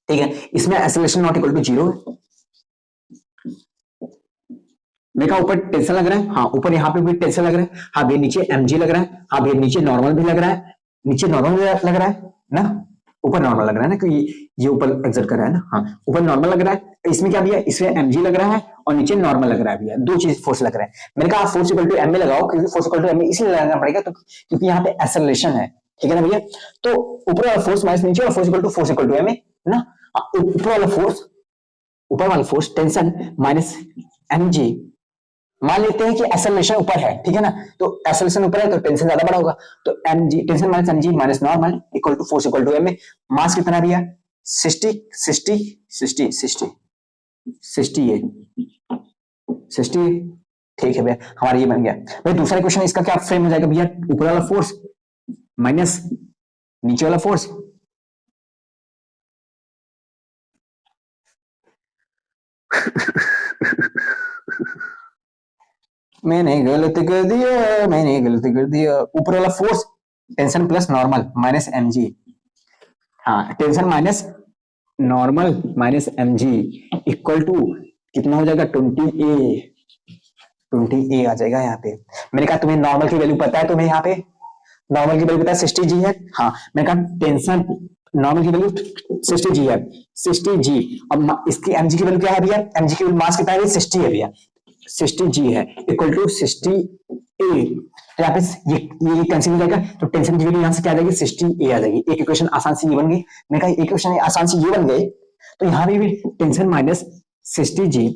A: ठीक है, इसमें एक्सेलरेशन नॉट इक्वल टू 0 है। मैंने कहा ऊपर टेंशन लग रहा है, हाँ ऊपर यहाँ पे भी टेंशन लग रहा है, हाँ भैया नीचे mg लग रहा है, हाँ भैया नीचे नॉर्मल भी लग रहा है, नीचे नॉर्मल भी लग रहा है ना, ऊपर नॉर्मल लग रहा है ना, क्योंकि ये ऊपर एक्सर्ट कर रहा है ना, हाँ ऊपर नॉर्मल लग रहा है। इसमें क्या भैया? इसमें mg लग रहा है और नीचे नॉर्मल लग रहा है भैया, दो चीज फोर्स लग रहा है। मैंने कहा फोर्स इक्वल टू m में लगाओ, क्योंकि फोर्स इक्वल टू m इसलिए लगाना पड़ेगा तो क्योंकि यहाँ पे एक्सेलरेशन है। ठीक है ना भैया? तो ऊपर वाला फोर्स माइनस नीचे वाला फोर्स इक्वल टू m है ना। ऊपर वाला फोर्स टेंशन माइनस mg, मान लेते हैं कि एक्सेलरेशन ऊपर है, ठीक है ना, तो एक्सेलरेशन ऊपर है तो टेंशन ज्यादा बड़ा होगा, तो mg, tension minus mg minus normal equal to force equal to m में। मास कितना भैया? 60 है, 60। ठीक है भैया, हमारा ये बन गया। भाई दूसरा क्वेश्चन इसका क्या फ्रेम हो जाएगा भैया? ऊपर वाला फोर्स माइनस नीचे वाला फोर्स, मैंने गलती कर दिया। ऊपर वाला force tension plus normal minus mg, हाँ tension minus normal minus mg equal to कितना हो जाएगा? 20a आ जाएगा यहाँ पे। मैंने कहा तुम्हें नॉर्मल की वैल्यू पता है, तुम्हें यहाँ पे नॉर्मल की वैल्यू पता है 60g है, हाँ मैंने कहा टेंशन नॉर्मल की वैल्यू 60g है, 60g। अब इसकी mg की वैल्यू क्या है भैया? mg की वैल्यू मास कितना है? 60 है भैया, 60g है इक्वल टू 60a। तो यहाँ पे ये कैंसिल हो जाएगा, तो टेंशन की वैल्यू यहाँ से क्या आ जाएगी? 60a आ जाएगी। एक इक्वेशन आसान से ये बन गई। मैंने कहा एक इक्वेशन आसान से ये बन गई, तो यहाँ पे भी टेंशन माइनस 60g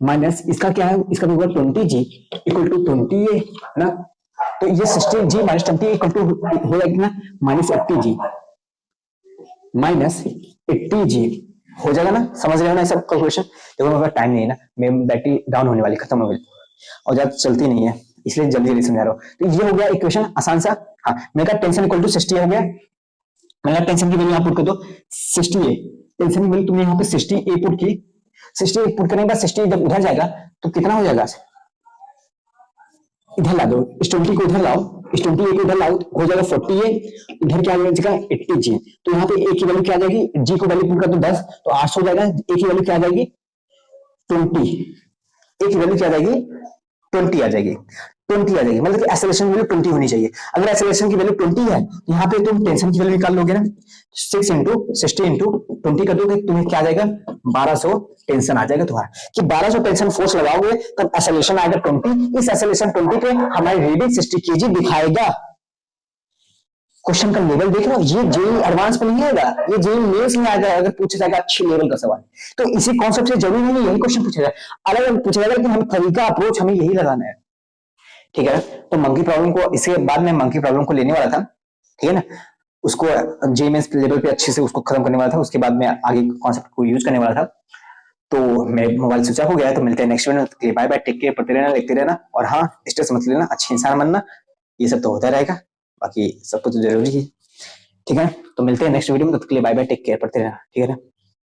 A: माइनस इसका क्या है? इसका होगा 20g इक्वल टू 20a ना। तो ये 60g माइनस 20 इक्वल टू हो जाएगी ना माइनस 80g, हो जाएगा ना। समझ रहे हो ना सब कैलकुलेशन? देखो मेरे पास टाइम नहीं है ना, मेरी बैटरी डाउन होने वाली, खत्म हो गई और ज्यादा चलती नहीं है, इसलिए जल्दी जल्दी समझा रहा हूँ। तो ये हो गया इक्वेशन आसान सा। हाँ मैंने कहा टेंशन इक्वल टू 60 हो गया। मैंने कहा टेंशन की वैल्यू यहाँ पुट कर दो 60a, टेंशन की वैल्यू तुमने यहाँ पे 60a पुट की। 60 पुट करने के बाद 60 जब उधर जाएगा तो कितना हो जाएगा? इधर ला दो, इस 20 को इधर लाओ, इस 20 को इधर लाओ, हो जाएगा 40a, इधर क्या आ जाएगा? 80g। तो यहाँ पे a की वैल्यू क्या आ जाएगी? g को वैल्यू पुट कर दो 10, तो 800 हो जाएगा। a की वैल्यू क्या आ जाएगी? 20। a की वैल्यू क्या आ जाएगी? 20 आ जाएगी, 20 आ जाएगी। मतलब कि एक्सेलरेशन की वैल्यू 20 होनी चाहिए। अगर एक्सेलरेशन की वैल्यू 20 है तो यहाँ पे तुम टेंशन की वैल्यू निकाल लोगे ना, 6 इंटू 60 इंटू 20 कर दोगे, तुम्हें क्या आ जाएगा? 1200 टेंशन आ जाएगा तुम्हारा। कि 1200 टेंशन फोर्स लगाओगे तब एक्सेलरेशन आएगा 20। इस एक्सेलरेशन 20 पे हमारी रीडिंग 60 kg दिखाएगा। क्वेश्चन का लेवल देख रहे हो? ये जेई एडवांस में नहीं आएगा, ये जेई मेंस में आएगा। अगर पूछा जाएगा अच्छी लेवल का सवाल तो इसी कॉन्सेप्ट से जरूरी नहीं यही क्वेश्चन पूछा जाए, अलग अलग पूछा जाएगा, लेकिन हम तरीका अप्रोच हमें यही लगाना है। ठीक है, तो मंकी प्रॉब्लम को, इसके बाद में मंकी प्रॉब्लम को लेने वाला था, ठीक है ना, उसको जेईमेंस लेवल पे अच्छे से उसको खत्म करने वाला था, उसके बाद में आगे कॉन्सेप्ट को यूज करने वाला था। तो मेरा मोबाइल स्विच ऑफ हो गया, तो मिलते हैं next video. Bye bye, take care, पढ़ते रहना, लिखते रहना, और हाँ स्ट्रेस मत लेना, अच्छे इंसान बनना, ये सब तो होता रहेगा, बाकी सब कुछ जरूरी है। ठीक है, तो मिलते हैं नेक्स्ट वीडियो में, तब तक के लिए बाय बाय, टेक केयर, पढ़ते रहना, ठीक है ना।